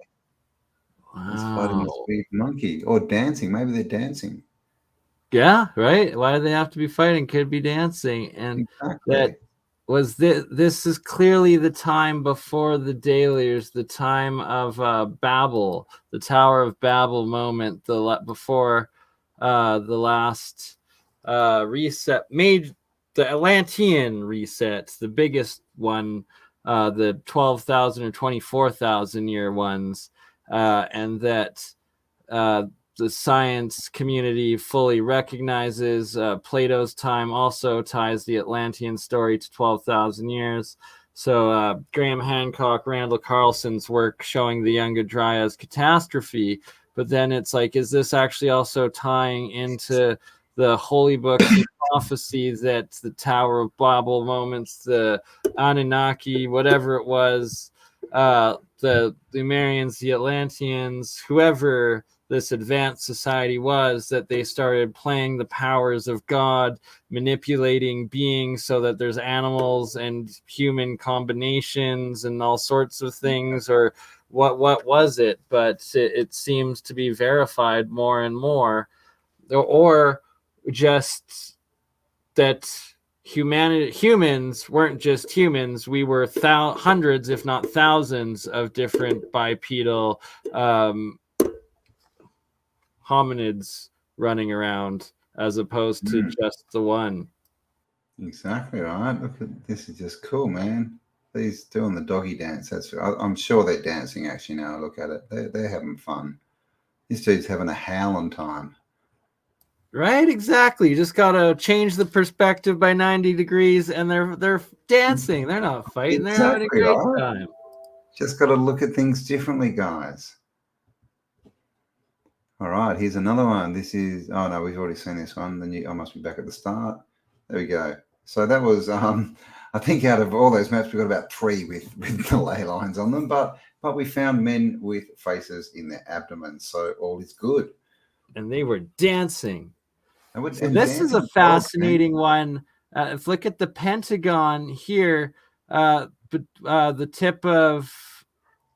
Wow. It's fighting this big monkey. Or dancing. Maybe they're dancing. Yeah, right. Why do they have to be fighting? Could be dancing. And exactly. this is clearly the time before the Deluge, the time of Babel, the Tower of Babel moment, before the last reset, made the Atlantean reset, the biggest one, the 12,000 or 24,000 year ones, and that the science community fully recognizes. Plato's time also ties the Atlantean story to 12,000 years. So Graham Hancock, Randall Carlson's work showing the Younger Dryas catastrophe. But then it's like, is this actually also tying into the holy books and prophecy that the Tower of Babel moments, the Anunnaki, whatever it was, the Lemurians, the Atlanteans, whoever this advanced society was, that they started playing the powers of God, manipulating beings so that there's animals and human combinations and all sorts of things, or what was it? But it seems to be verified more and more, or just that humans weren't just humans. We were hundreds, if not thousands, of different bipedal hominids running around, as opposed to just the one. Exactly right. Look at this, is just cool, man. He's doing the doggy dance. I'm sure they're dancing actually. Now I look at it, they're having fun. This dude's having a howling time. Right, exactly. You just gotta change the perspective by 90 degrees, and they're dancing. They're not fighting. They're having a great time. Just got to look at things differently, guys. All right, here's another one. This is, oh no, we've already seen this one. I must be back at the start. There we go. So that was, I think out of all those maps, we got about 3 with the ley lines on them, but we found men with faces in their abdomen, so all is good. And they were dancing. So this is a fascinating one. If look at the Pentagon here, the tip of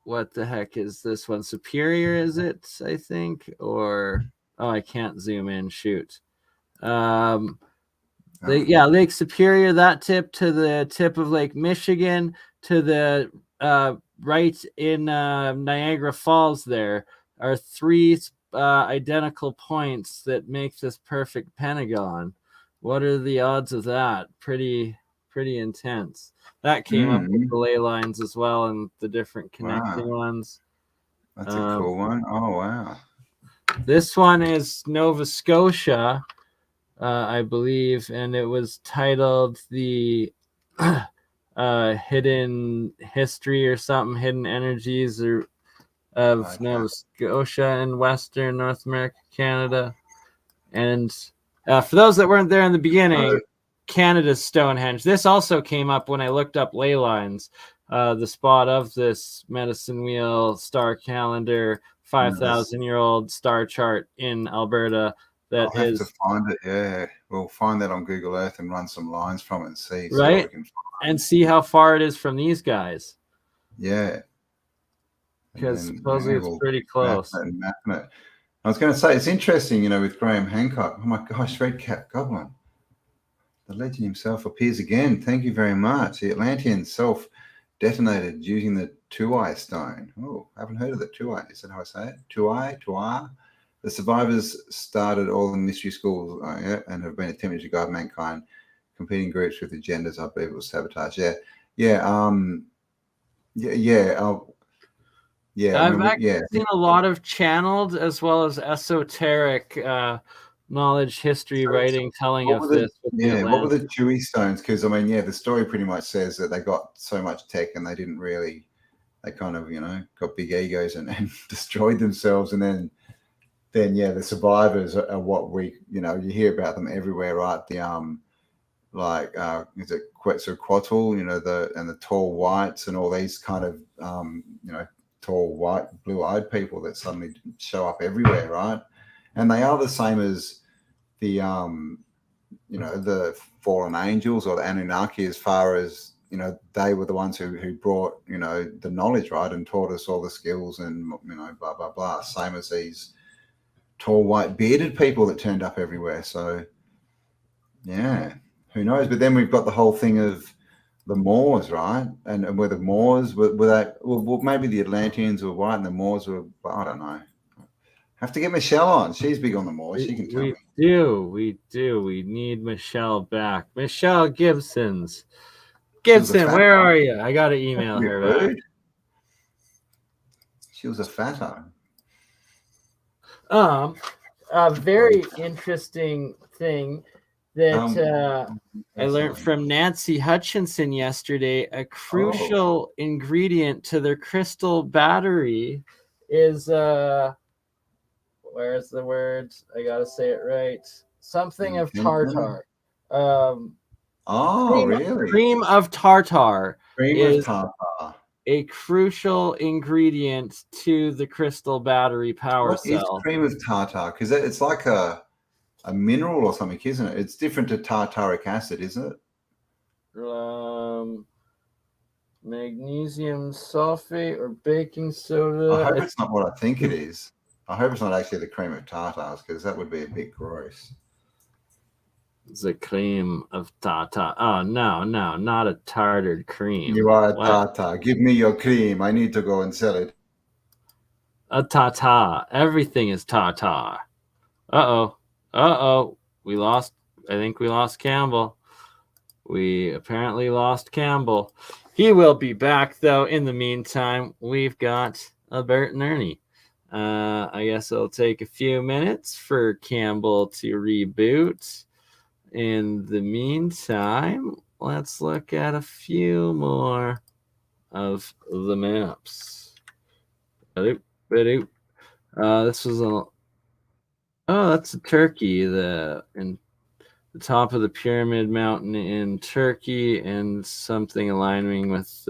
what the heck is this one? Superior, is it? I think, or I can't zoom in. Shoot. Lake Superior, that tip to the tip of Lake Michigan, to the right in Niagara Falls. There are 3 identical points that make this perfect pentagon. What are the odds of that? Pretty intense. That came up with the ley lines as well, and the different connecting ones. That's a cool one. Oh wow. This one is Nova Scotia, I believe, and it was titled the Hidden History or something, Hidden Energies of Nova Scotia in Western North America, Canada. And for those that weren't there in the beginning, Canada's Stonehenge. This also came up when I looked up ley lines. The spot of this medicine wheel star calendar, 5,000-year-old star chart in Alberta. I'll have to find it. Yeah, we'll find that on Google Earth and run some lines from it and see what we can find. And see how far it is from these guys. Yeah, because supposedly it's pretty close. Mapping it. I was going to say it's interesting, with Graham Hancock. Oh my gosh, Red Cap Goblin, the legend himself appears again. Thank you very much. The Atlantean self-detonated using the two-eye stone. Oh, I haven't heard of the two-eye. Is that how I say it? Two-eye. The survivors started all the mystery schools and have been attempting to guide mankind. Competing groups with agendas, I believe it was sabotage. I've seen a lot of channeled as well as esoteric knowledge, history, writing, telling of this. What were the Chewy stones? Because the story pretty much says that they got so much tech and they didn't really. They kind of got big egos and destroyed themselves, and then the survivors are what we you hear about them everywhere, right? The is it Quetzalcoatl, the tall whites and all these kind of tall white blue-eyed people that suddenly show up everywhere, right? And they are the same as the the fallen angels or the Anunnaki, as far as they were the ones who brought the knowledge, right, and taught us all the skills and blah blah blah. Same as these tall white bearded people that turned up everywhere. So who knows? But then we've got the whole thing of the Moors, right? And were the Moors were they? Well, maybe the Atlanteans were white and the Moors were. I don't know. Have to get Michelle on. She's big on the Moors. She can tell me. We do. We need Michelle back. Michelle Gibson, where are you? I got to email her back. She was a fatter. A very interesting thing that I learned from Nancy Hutchinson yesterday. A crucial ingredient to their crystal battery is where's the word? I gotta say it right. Something of tartar. Really? Cream of tartar. Cream of tartar. A crucial ingredient to the crystal battery power cell. What is cream of tartar? Because it's like a mineral or something, isn't it? It's different to tartaric acid, isn't it? Magnesium sulfate or baking soda. I hope it's not what I think it is. I hope it's not actually the cream of tartars, because that would be a bit gross. The cream of tartar. Oh, no, not a tartared cream. You are a tartar. Give me your cream. I need to go and sell it. A tartar. Everything is tartar. We lost. I think we lost Campbell. We apparently lost Campbell. He will be back, though. In the meantime, we've got Bert and Ernie. I guess it'll take a few minutes for Campbell to reboot. In the meantime, let's look at a few more of the maps. This was that's a Turkey. In the top of the Pyramid Mountain in Turkey, and something aligning with.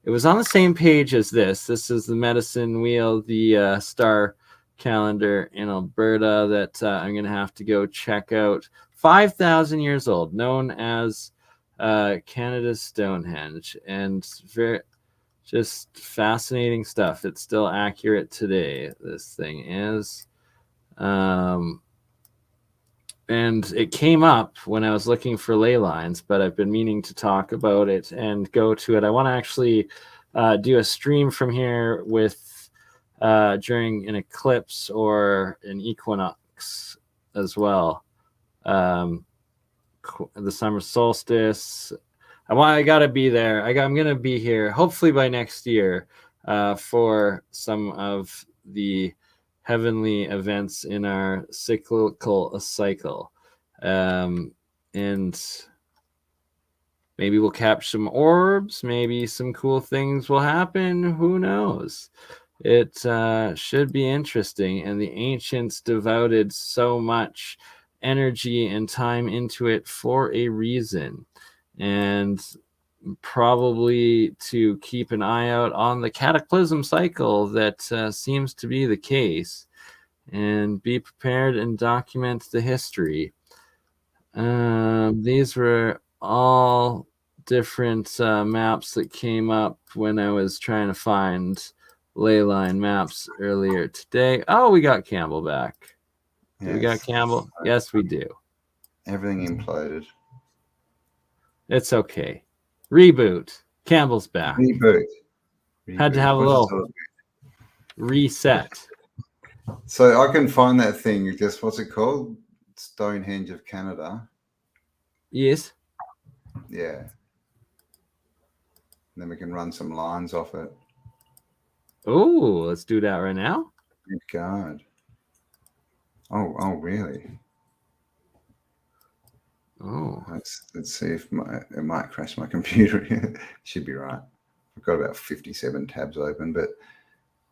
It was on the same page as this. This is the medicine wheel, the star calendar in Alberta that I'm going to have to go check out. 5,000 years old, known as Canada's Stonehenge, and very just fascinating stuff. It's still accurate today, this thing is. And it came up when I was looking for ley lines, but I've been meaning to talk about it and go to it. I want to actually do a stream from here with during an eclipse or an equinox as well. The summer solstice. I gotta be there. I'm gonna be here hopefully by next year for some of the heavenly events in our cyclical cycle, and maybe we'll catch some orbs. Maybe some cool things will happen. Who knows? It should be interesting, and the ancients devoted so much energy and time into it for a reason, and probably to keep an eye out on the cataclysm cycle that seems to be the case, and be prepared and document the history. These were all different maps that came up when I was trying to find ley line maps earlier today. Oh, we got Campbell back. Do we got Campbell? Yes, we do. Everything imploded. It's okay. Reboot. Campbell's back. Reboot. Had to have a little reset. So I can find that thing. Just what's it called? Stonehenge of Canada. Yes. Yeah. And then we can run some lines off it. Oh, let's do that right now. Good God. Oh, really? Oh, let's see if it might crash my computer. Should be right. I've got about 57 tabs open, but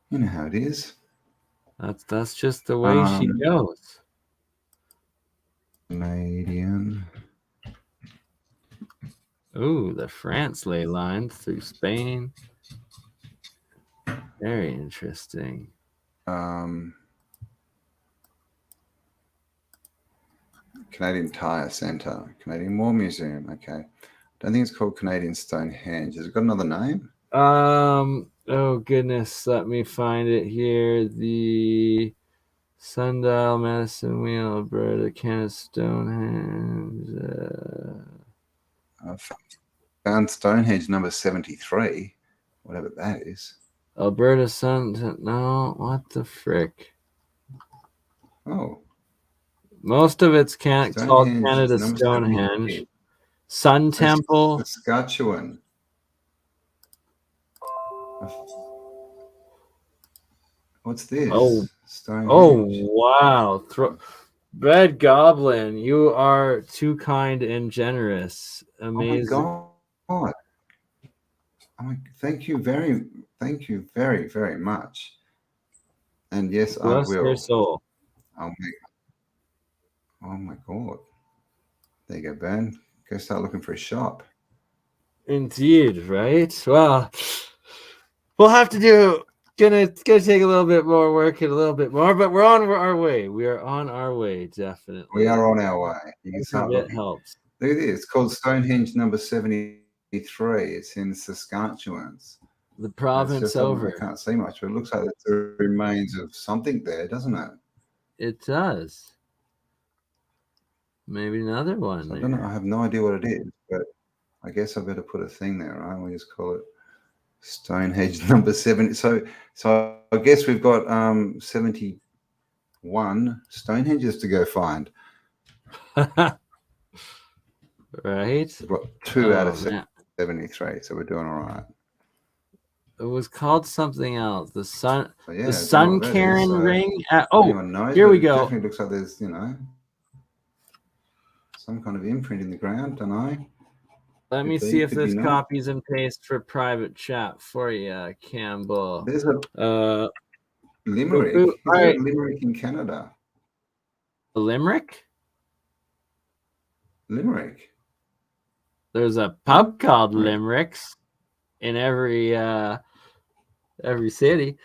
you know how it is. That's just the way she goes. Canadian. Ooh, the France ley line through Spain. Very interesting. Canadian Tire Centre, Canadian War Museum. Okay, I don't think it's called Canadian Stonehenge. Has it got another name? Oh goodness, let me find it here. The Sundial, Medicine Wheel, Alberta, Canada Stonehenge. I found Stonehenge number 73, whatever that is. Alberta Sun. No, what the frick? Oh. Most of it's called Canada Stonehenge. Sun Temple. Saskatchewan. What's this? Oh, Stonehenge. Oh, wow. Red Goblin, you are too kind and generous. Amazing. Oh my God. Thank you very, very much. And yes, Bless I will. your soul. I'll make. Oh my God. There you go, Ben. Go start looking for a shop. Indeed, right? Well, we'll have to do. Gonna take a little bit more work and a little bit more, but we're on our way. We are on our way, definitely. We are on our way. You can start looking. It helps. Look at this. It's called Stonehenge number 73. It's in Saskatchewan. The province over. I can't see much, but it looks like the remains of something there, doesn't it? It does. Maybe another one. So I don't know. I have no idea what it is, but I guess I better put a thing there, right? We'll just call it Stonehenge number 70. So I guess we've got 71 Stonehenges to go find. Right. We've got 2 out of 73, so we're doing all right. It was called something else. The sun, yeah, the Sun Karen ring. Here we go. It definitely looks like there's, some kind of imprint in the ground, don't I? Let me see if this copies and paste for private chat for you, Campbell. There's a Limerick. Right. Limerick in Canada. A Limerick? Limerick. There's a pub called Limericks in every city.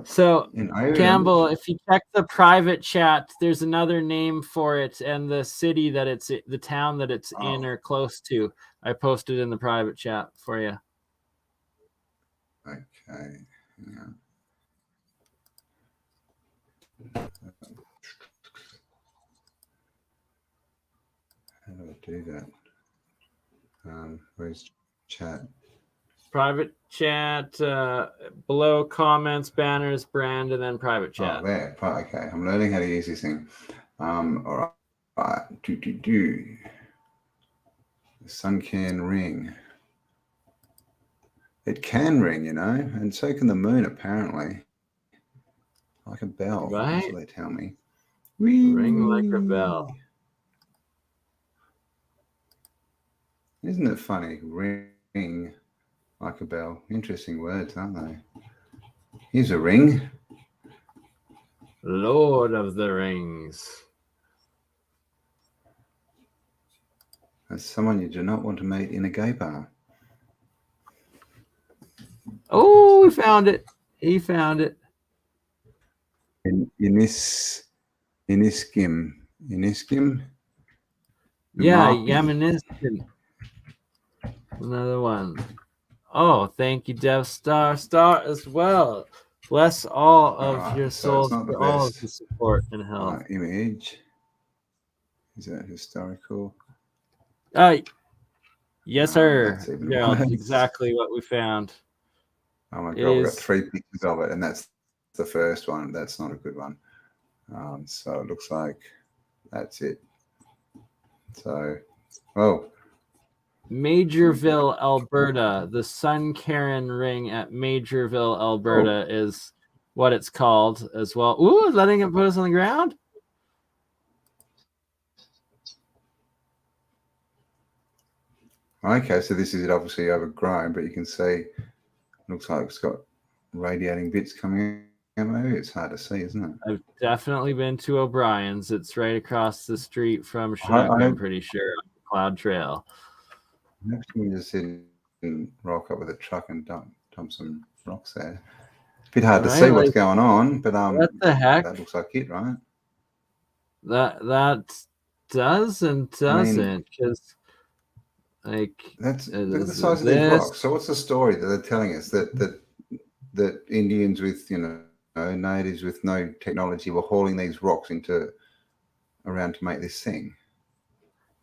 So, in Ireland. Campbell, if you check the private chat, there's another name for it and the city that it's the town that it's in or close to. I posted in the private chat for you. Okay. Yeah. How do I do that? Where's chat? Private chat, below comments, banners, brand, and then private chat. Oh, there. Okay, I'm learning how to use this thing. All right. The sun can ring. It can ring, you know, and so can the moon, apparently. Like a bell, Right? that's what they tell me. Ring like a bell. Isn't it funny? Ring like a bell. Interesting words, aren't they? Here's a ring. Lord of the Rings. That's someone you do not want to meet in a gay bar. Oh, we found it. He found it. Iniskim. Yeah, Umami. Yamanistan. Another one. Oh, thank you, Dev Star as well. Bless all of your souls for all of the support and help. Image. Is that historical? Yes, sir. That's even Gerald, worse. exactly what we found. Oh my God, we've got 3 pictures of it, and that's the first one. That's not a good one. So it looks like that's it. So, Majorville, Alberta. The Sun Karen ring at Majorville, Alberta is what it's called as well. Ooh, letting it put us on the ground. Okay, so this is it, obviously overgrown, but you can see, looks like it's got radiating bits coming out. Maybe it's hard to see, isn't it? I've definitely been to O'Brien's. It's right across the street from Chinook, I'm pretty sure, on the Cloud Trail. Next we just sit and rock up with a truck and dump some rocks there. A bit hard to see what's going on, but what the heck? that looks like it, right? That does and doesn't, because like that's look at the size of these rocks. So what's the story that they're telling us that Indians with natives with no technology were hauling these rocks around to make this thing?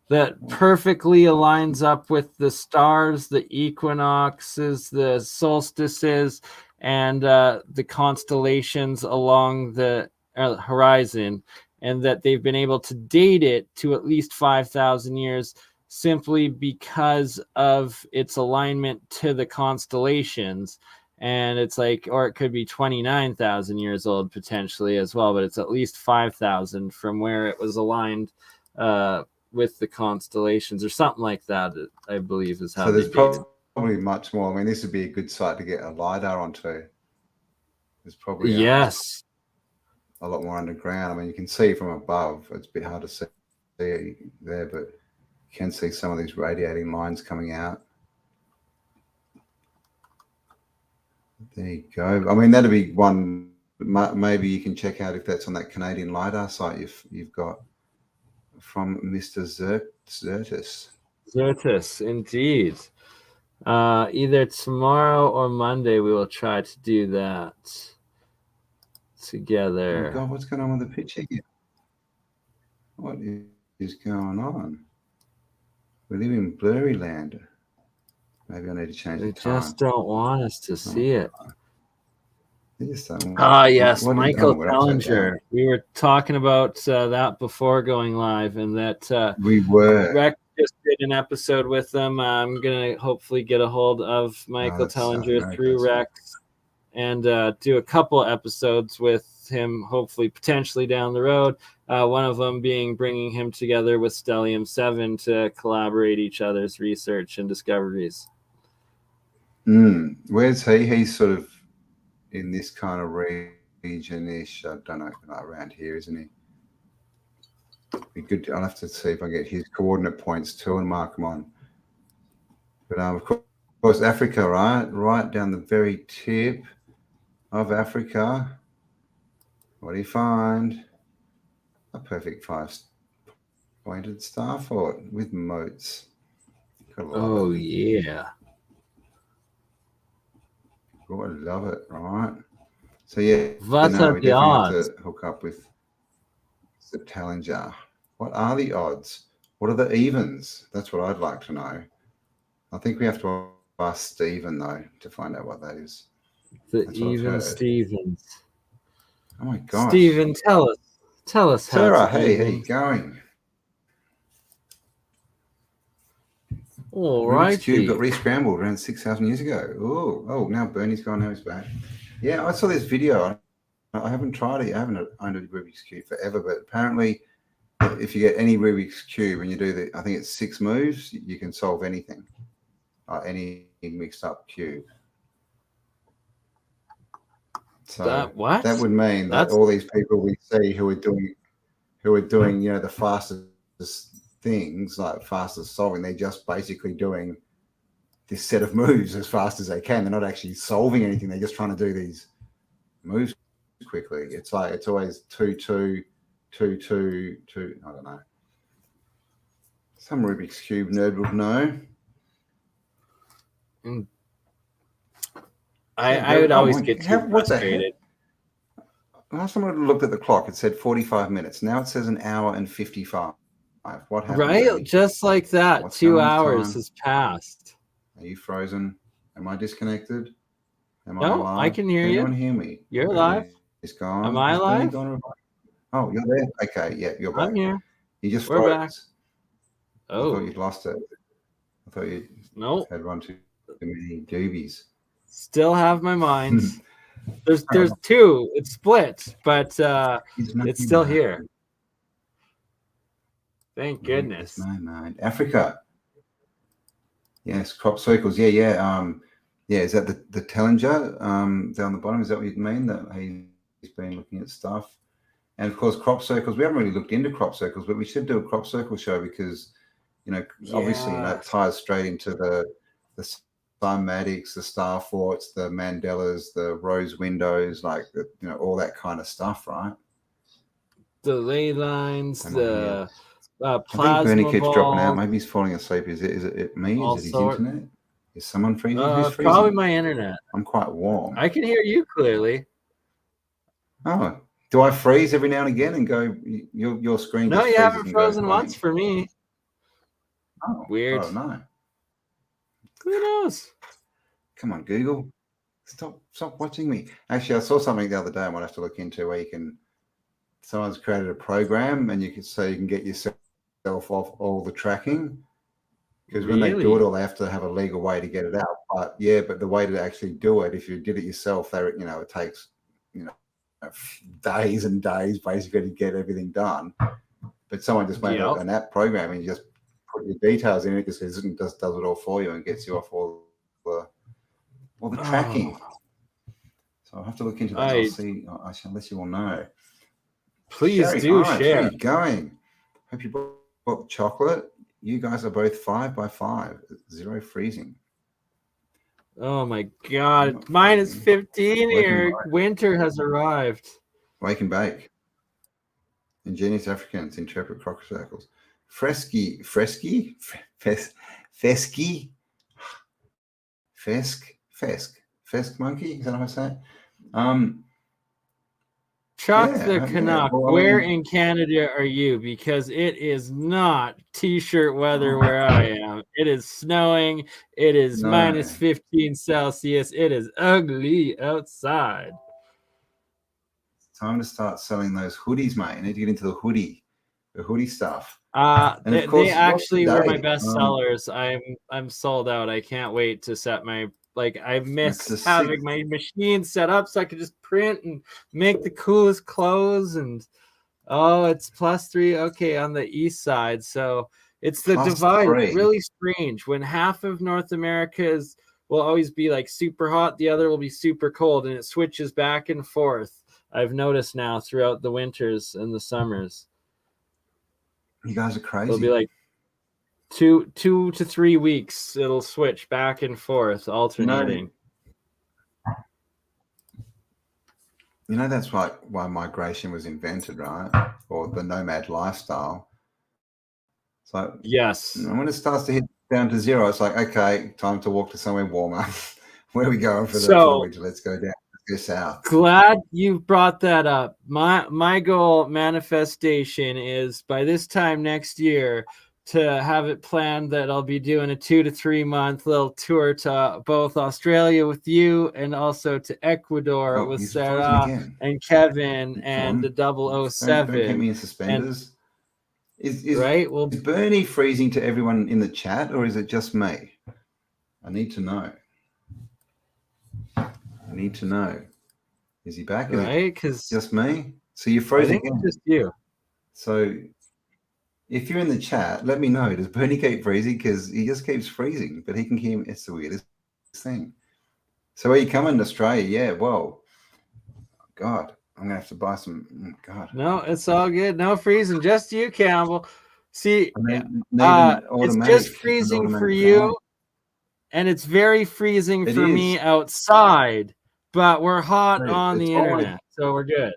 That perfectly aligns up with the stars, the equinoxes, the solstices, and the constellations along the horizon, and that they've been able to date it to at least 5,000 years simply because of its alignment to the constellations. And it's like, or it could be 29,000 years old potentially as well, but it's at least 5,000 from where it was aligned with the constellations or something like that, I believe is how. So there's probably much more. I mean, this would be a good site to get a LiDAR onto. There's probably a lot more underground. I mean, you can see from above. It's a bit hard to see there, but you can see some of these radiating lines coming out. There you go. I mean, that'd be one. Maybe you can check out if that's on that Canadian LiDAR site you've got from Mr. Zertis. Zertis, indeed. Either tomorrow or Monday we will try to do that together. Oh God, what's going on with the picture here? What is going on? We live in blurry land. Maybe I need to change the time. They just don't want us to see it. Yes, Michael Tellinger. We were talking about that before going live, and that we were. Rex just did an episode with them. I'm gonna hopefully get a hold of Michael Tellinger through Rex and do a couple episodes with him, hopefully potentially down the road. One of them being bringing him together with Stellium 7 to collaborate each other's research and discoveries. Where's he? He's sort of in this kind of region-ish. I don't know, around here, isn't he? Be good. I'll have to see if I get his coordinate points too and mark them on. But of course, Africa, right down the very tip. of Africa. What do you find? A perfect 5-pointed star fort with moats. Gotta love Oh it. yeah. Oh, I love it, right? So yeah, What no, are we the definitely odds? have to hook up with the Challenger. What are the odds? What are the evens? That's what I'd like to know. I think we have to ask Stephen though to find out what that is. The That's what I've even heard. Stevens. Oh my gosh. Stephen, tell us how Sarah, it's hey, how even. you going? All Rubik's Cube righty. got re-scrambled around 6,000 years ago. Oh, now Bernie's gone, now he's back. Yeah, I saw this video. I haven't tried it. I haven't owned a Rubik's Cube forever, but apparently if you get any Rubik's Cube and you do I think it's 6 moves, you can solve anything, any mixed up cube. So that would mean that all these people we see who are doing, the fastest things, like fastest solving, they're just basically doing this set of moves as fast as they can. They're not actually solving anything. They're just trying to do these moves quickly. It's like it's always 2-2, 2-2, 2. I don't know. Some Rubik's Cube nerd would know. I would always get too frustrated. Last time I looked at the clock, it said 45 minutes. Now it says an hour and 55. What happened? Right? Benny? Just like that. What's 2 going on with hours time? has passed. Are you frozen? Am I disconnected? Am I No, alive? I can hear Can you. anyone hear me? You're alive. It's gone. Am I Is Bernie alive? gone? Oh, you're there. Okay, yeah, you're back. I'm here. You just We're froze. back. I thought Oh, you'd lost it. I thought you no. had one too many doobies. Still have my mind. There's 2. It's split, but it's still here. Thank goodness. My mind. Africa. Yes, crop circles. Yeah. Yeah, is that the Tellinger down the bottom? Is that what you mean? That he's been looking at stuff. And of course, crop circles. We haven't really looked into crop circles, but we should do a crop circle show because, obviously, it ties straight into the cymatics, the star forts, the Mandelas, the rose windows, like all that kind of stuff, right? The ley lines, the I plasma think Bernie keeps dropping out. ball, Maybe he's falling asleep. Is it me? Is it his sort. internet? Is someone freezing? Who's freezing? Probably my internet. I'm quite warm. I can hear you clearly. Oh, do I freeze every now and again and go? Your screen. No, just you freezes haven't and frozen goes once blank? for me. Oh, Weird. Oh no! Who knows? Come on, Google. Stop watching me. Actually, I saw something the other day I might have to look into where someone's created a program and you can get yourself off all the tracking. Because when they do it all, they have to have a legal way to get it out. But the way to actually do it, if you did it yourself, it takes days and days basically to get everything done. But someone just made an app program and you just put your details in it, just does it all for you and gets you off all the tracking. So I'll have to look into that. I'll see. I shall let you all know. Please Sherry, do How share. are you going? Hope you bought the chocolate. You guys are both 5 by 5, 0 freezing. Oh my God. Mine is 15 here. Winter has arrived. Wake and bake. Ingenious Africans interpret crop circles. Fesk monkey. Is that how I say it? Chuck the Canuck, where in Canada are you? Because it is not t-shirt weather where I am. It is snowing. It is minus 15 Celsius. It is ugly outside. It's time to start selling those hoodies, mate. You need to get into the hoodie stuff. And of course, they actually were my best sellers. I'm sold out. I can't wait to set my I miss having my machine set up so I could just print and make the coolest clothes. And it's +3. Okay, on the east side. So it's the divide. It's really strange when half of North America will always be super hot, the other will be super cold, and it switches back and forth. I've noticed now throughout the winters and the summers. You guys are crazy. It'll be 2 to 3 weeks. It'll switch back and forth, alternating. You know, that's why migration was invented, right? Or the nomad lifestyle. So Yes. when it starts to hit down to zero, it's like, okay, time to walk to somewhere warmer. Where are we going for the So winter? Let's go down. Let's go south. glad you brought that up. My goal manifestation is by this time next year to have it planned that I'll be doing a 2 to 3 month little tour to both Australia with you and also to Ecuador Oh, with he's frozen Sarah again. and Kevin Come and the on. 007. Don't keep me in And suspenders. Is right, well, is Bernie freezing to everyone in the chat, or is it just me? I need to know. I need to know. Is he back? Is it right, because just me? So you're I frozen think again. it's just you. So if you're in the chat, let me know. Does Bernie keep freezing? Because he just keeps freezing, but he can keep. It's the weirdest thing. So are you coming to Australia? Yeah. Well, God, I'm gonna have to buy some. God. No, it's all good. No freezing, just you, Campbell. See, I need an it's just automatic freezing for fire. you, and it's very freezing It for is. me outside, but we're hot Dude, on it's the almost- internet, so we're good.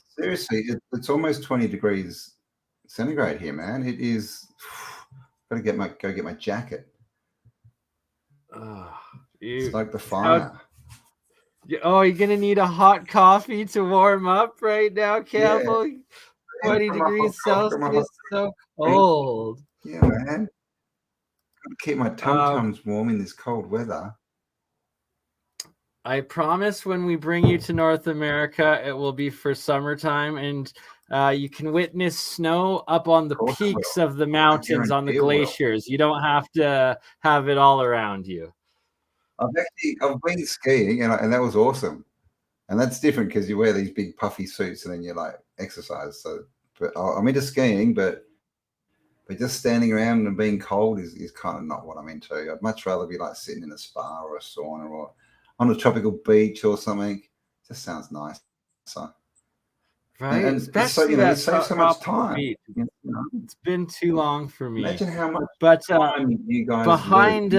Seriously, it's almost 20 degrees centigrade here, man. It is. Gotta go get my jacket. It's like the fire. Oh, you're gonna need a hot coffee to warm up right now, Campbell. 20 degrees Celsius, so cold. Yeah, man. Gotta keep my tum-tums warm in this cold weather. I promise when we bring you to North America, it will be for summertime, and you can witness snow up on the peaks of the mountains on the glaciers. You don't have to have it all around you. I've been skiing, and that was awesome. And that's different because you wear these big puffy suits and then you like exercise. So, but I'm into skiing, but just standing around and being cold is kind of not what I'm into. I'd much rather be like sitting in a spa or a sauna or on a tropical beach or something. Just sounds nice. So, Right, and especially so, that it saves so much time. Beach. It's been too long for me. Imagine how much time you guys behind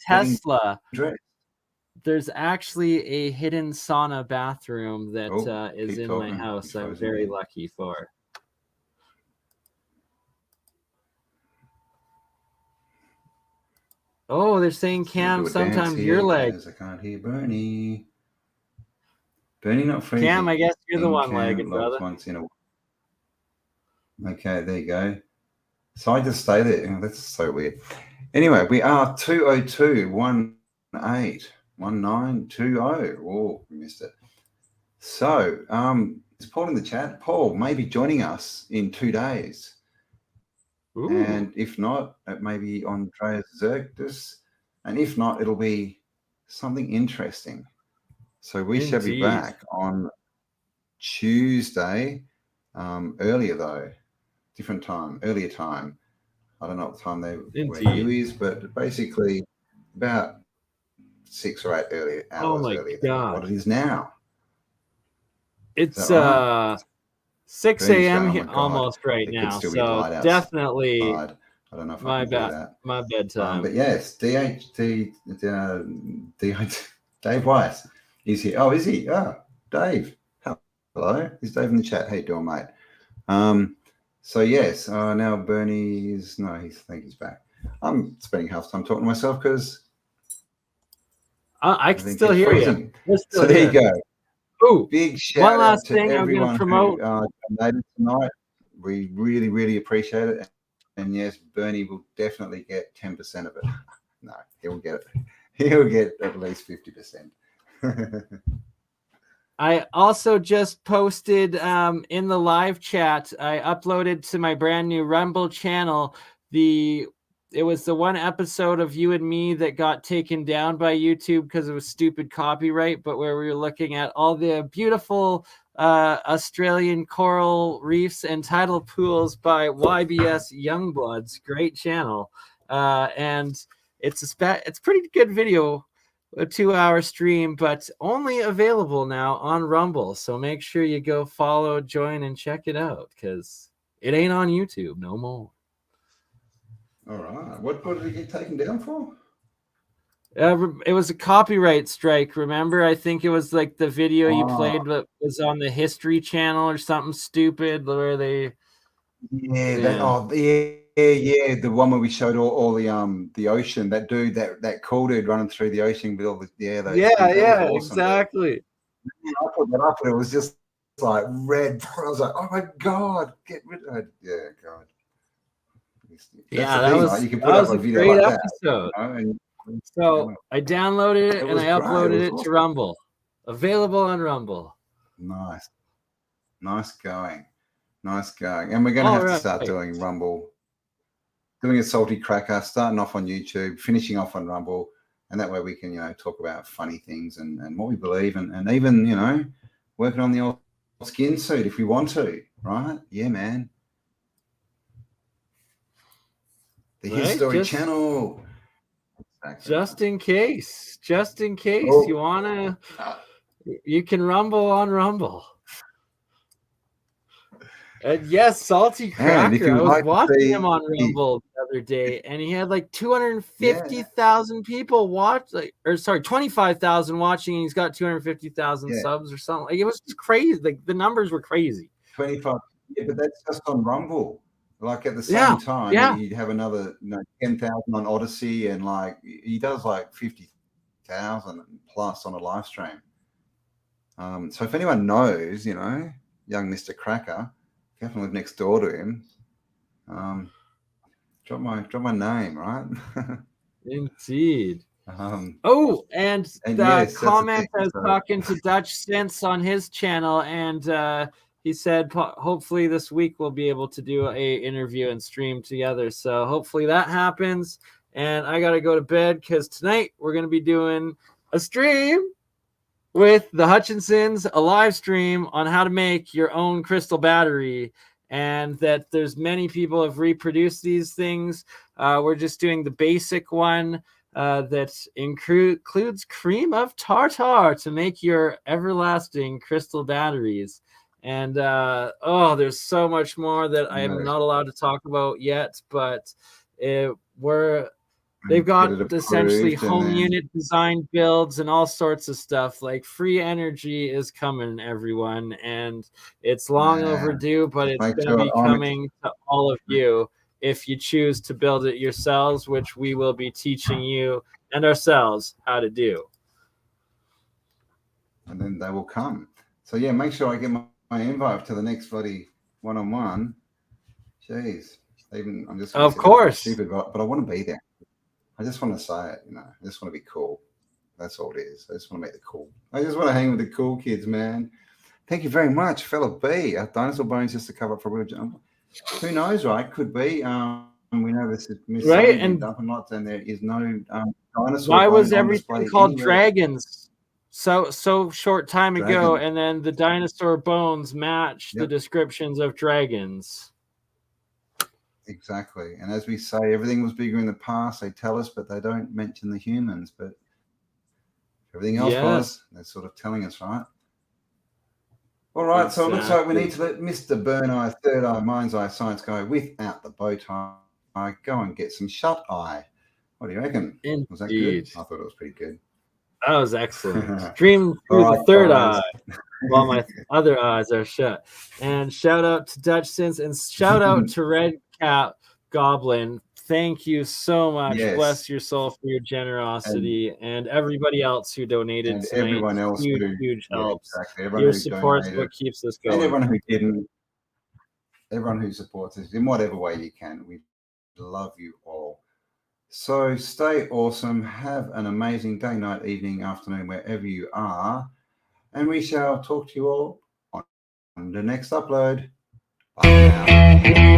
Tesla. Dressed. There's actually a hidden sauna bathroom that is in my house. I'm very lucky for. Oh, they're saying, Cam, sometimes your legs. I can't hear Bernie. Bernie not freezing. Cam, I guess you're the one-legged brother. Once in a... Okay, there you go. So I just stay there. Oh, that's so weird. Anyway, we are 202-18-1920. Oh, we missed it. So, is Paul in the chat? Paul may be joining us in 2 days. Ooh. And if not, it may be Andreas Zerktis. And if not, it'll be something interesting. So we shall be back on Tuesday, earlier though, different time, earlier time. I don't know what time where you is, but basically about 6 or 8 earlier hours earlier than what it is now. It's right? 6 a.m. almost right now, so definitely. I don't know if I can do that. My bedtime. But yes, Dave Weiss is here. Oh, is he? Oh, Dave. Hello. Is Dave in the chat? How you doing, mate? So yes, now Bernie's I think he's back. I'm spending half time talking to myself because I can still hear you. So there you go. Ooh, big shout out to everyone who donated tonight. We really, really appreciate it. And yes, Bernie will definitely get 10% of it. No, he'll get it. He'll get at least 50%. I also just posted in the live chat. I uploaded to my brand new Rumble channel. It was the one episode of You and Me that got taken down by YouTube because it was stupid copyright, but where we were looking at all the beautiful Australian coral reefs and tidal pools by YBS Youngbloods. Great channel. And it's pretty good video, a 2-hour stream, but only available now on Rumble. So make sure you go follow, join, and check it out because it ain't on YouTube no more. All right. What did it get taken down for? It was a copyright strike. Remember, I think it was like the video you Oh. played that was on the History Channel or something stupid where they. Yeah, Yeah. yeah. The one where we showed all the ocean. That dude, that cool dude running through the ocean with all the those things. That was awesome. exactly. I put that up and it was just like red. I was like, oh my god, get rid of it. Yeah, God. Yeah, that was, right? You can that put up was a a video great like episode. that. You know, So I downloaded it It and was I great. It uploaded was it to awesome. Rumble. Available on Rumble. Nice going. And we're going to have to start doing Rumble, doing a salty cracker, starting off on YouTube, finishing off on Rumble, and that way we can, talk about funny things and what we believe, and even, working on the old skin suit if we want to, right? Yeah, man. The History Channel. Exactly. Just in case Oh. you wanna, you can Rumble on Rumble. And yes, Salty Cracker. I was watching him on Rumble the other day, and he had like 250,000 people watch, 25,000 watching, and he's got 250,000 subs or something. Like, it was just crazy. Like, the numbers were crazy. 25, but that's just on Rumble. Like at the same time, he'd have another 10,000 on Odyssey, and like he does like 50,000 plus on a live stream. So if anyone knows, young Mr. Cracker, definitely live next door to him. Drop my name, right? Indeed. And the comment I was talking to Dutch Sense on his channel, and he said hopefully this week we'll be able to do a interview and stream together. So hopefully that happens. And I got to go to bed because tonight we're going to be doing a stream with the Hutchinsons, a live stream on how to make your own crystal battery, and that there's many people have reproduced these things. We're just doing the basic one that includes cream of tartar to make your everlasting crystal batteries. And there's so much more that I am not allowed to talk about yet, but they've got essentially home unit design builds and all sorts of stuff. Like, free energy is coming, everyone, and it's long overdue, but it's going to be coming to all of you if you choose to build it yourselves, which we will be teaching you and ourselves how to do. And then they will come. So yeah, make sure I get my invite to the next bloody one-on-one. Jeez, I'm just of course stupid, but I want to be there. I just want to say it, I just want to be cool. That's all it is. I just want to make the cool. I just want to hang with the cool kids, man. Thank you very much, fella B. Dinosaur bones just to cover up for real jump. Who knows, right? Could be. We know this is right, and Duncan Lots, and there is no dinosaur. Why was everything called dragons so short time ago, and then the dinosaur bones match the descriptions of dragons? Exactly. And as we say, everything was bigger in the past, they tell us, but they don't mention the humans. But everything else was, they're sort of telling us, right? All right, exactly. So it looks like we need to let Mr. Burn Eye, Third Eye, Mind's Eye Science guy without the bow tie go and get some shut eye. What do you reckon? Indeed. Was that good? I thought it was pretty good. That was excellent. Dream through the third eye while my other eyes are shut. And shout out to Dutch Sense, and shout out to Red Cap Goblin. Thank you so much. Yes. Bless your soul for your generosity, and everybody else who donated and tonight. Everyone else huge help. Exactly. Everyone your support is what keeps us going. And everyone who didn't, everyone who supports us in whatever way you can. We love you all. So stay awesome. Have an amazing day, night, evening, afternoon, wherever you are. And we shall talk to you all on the next upload. Bye now.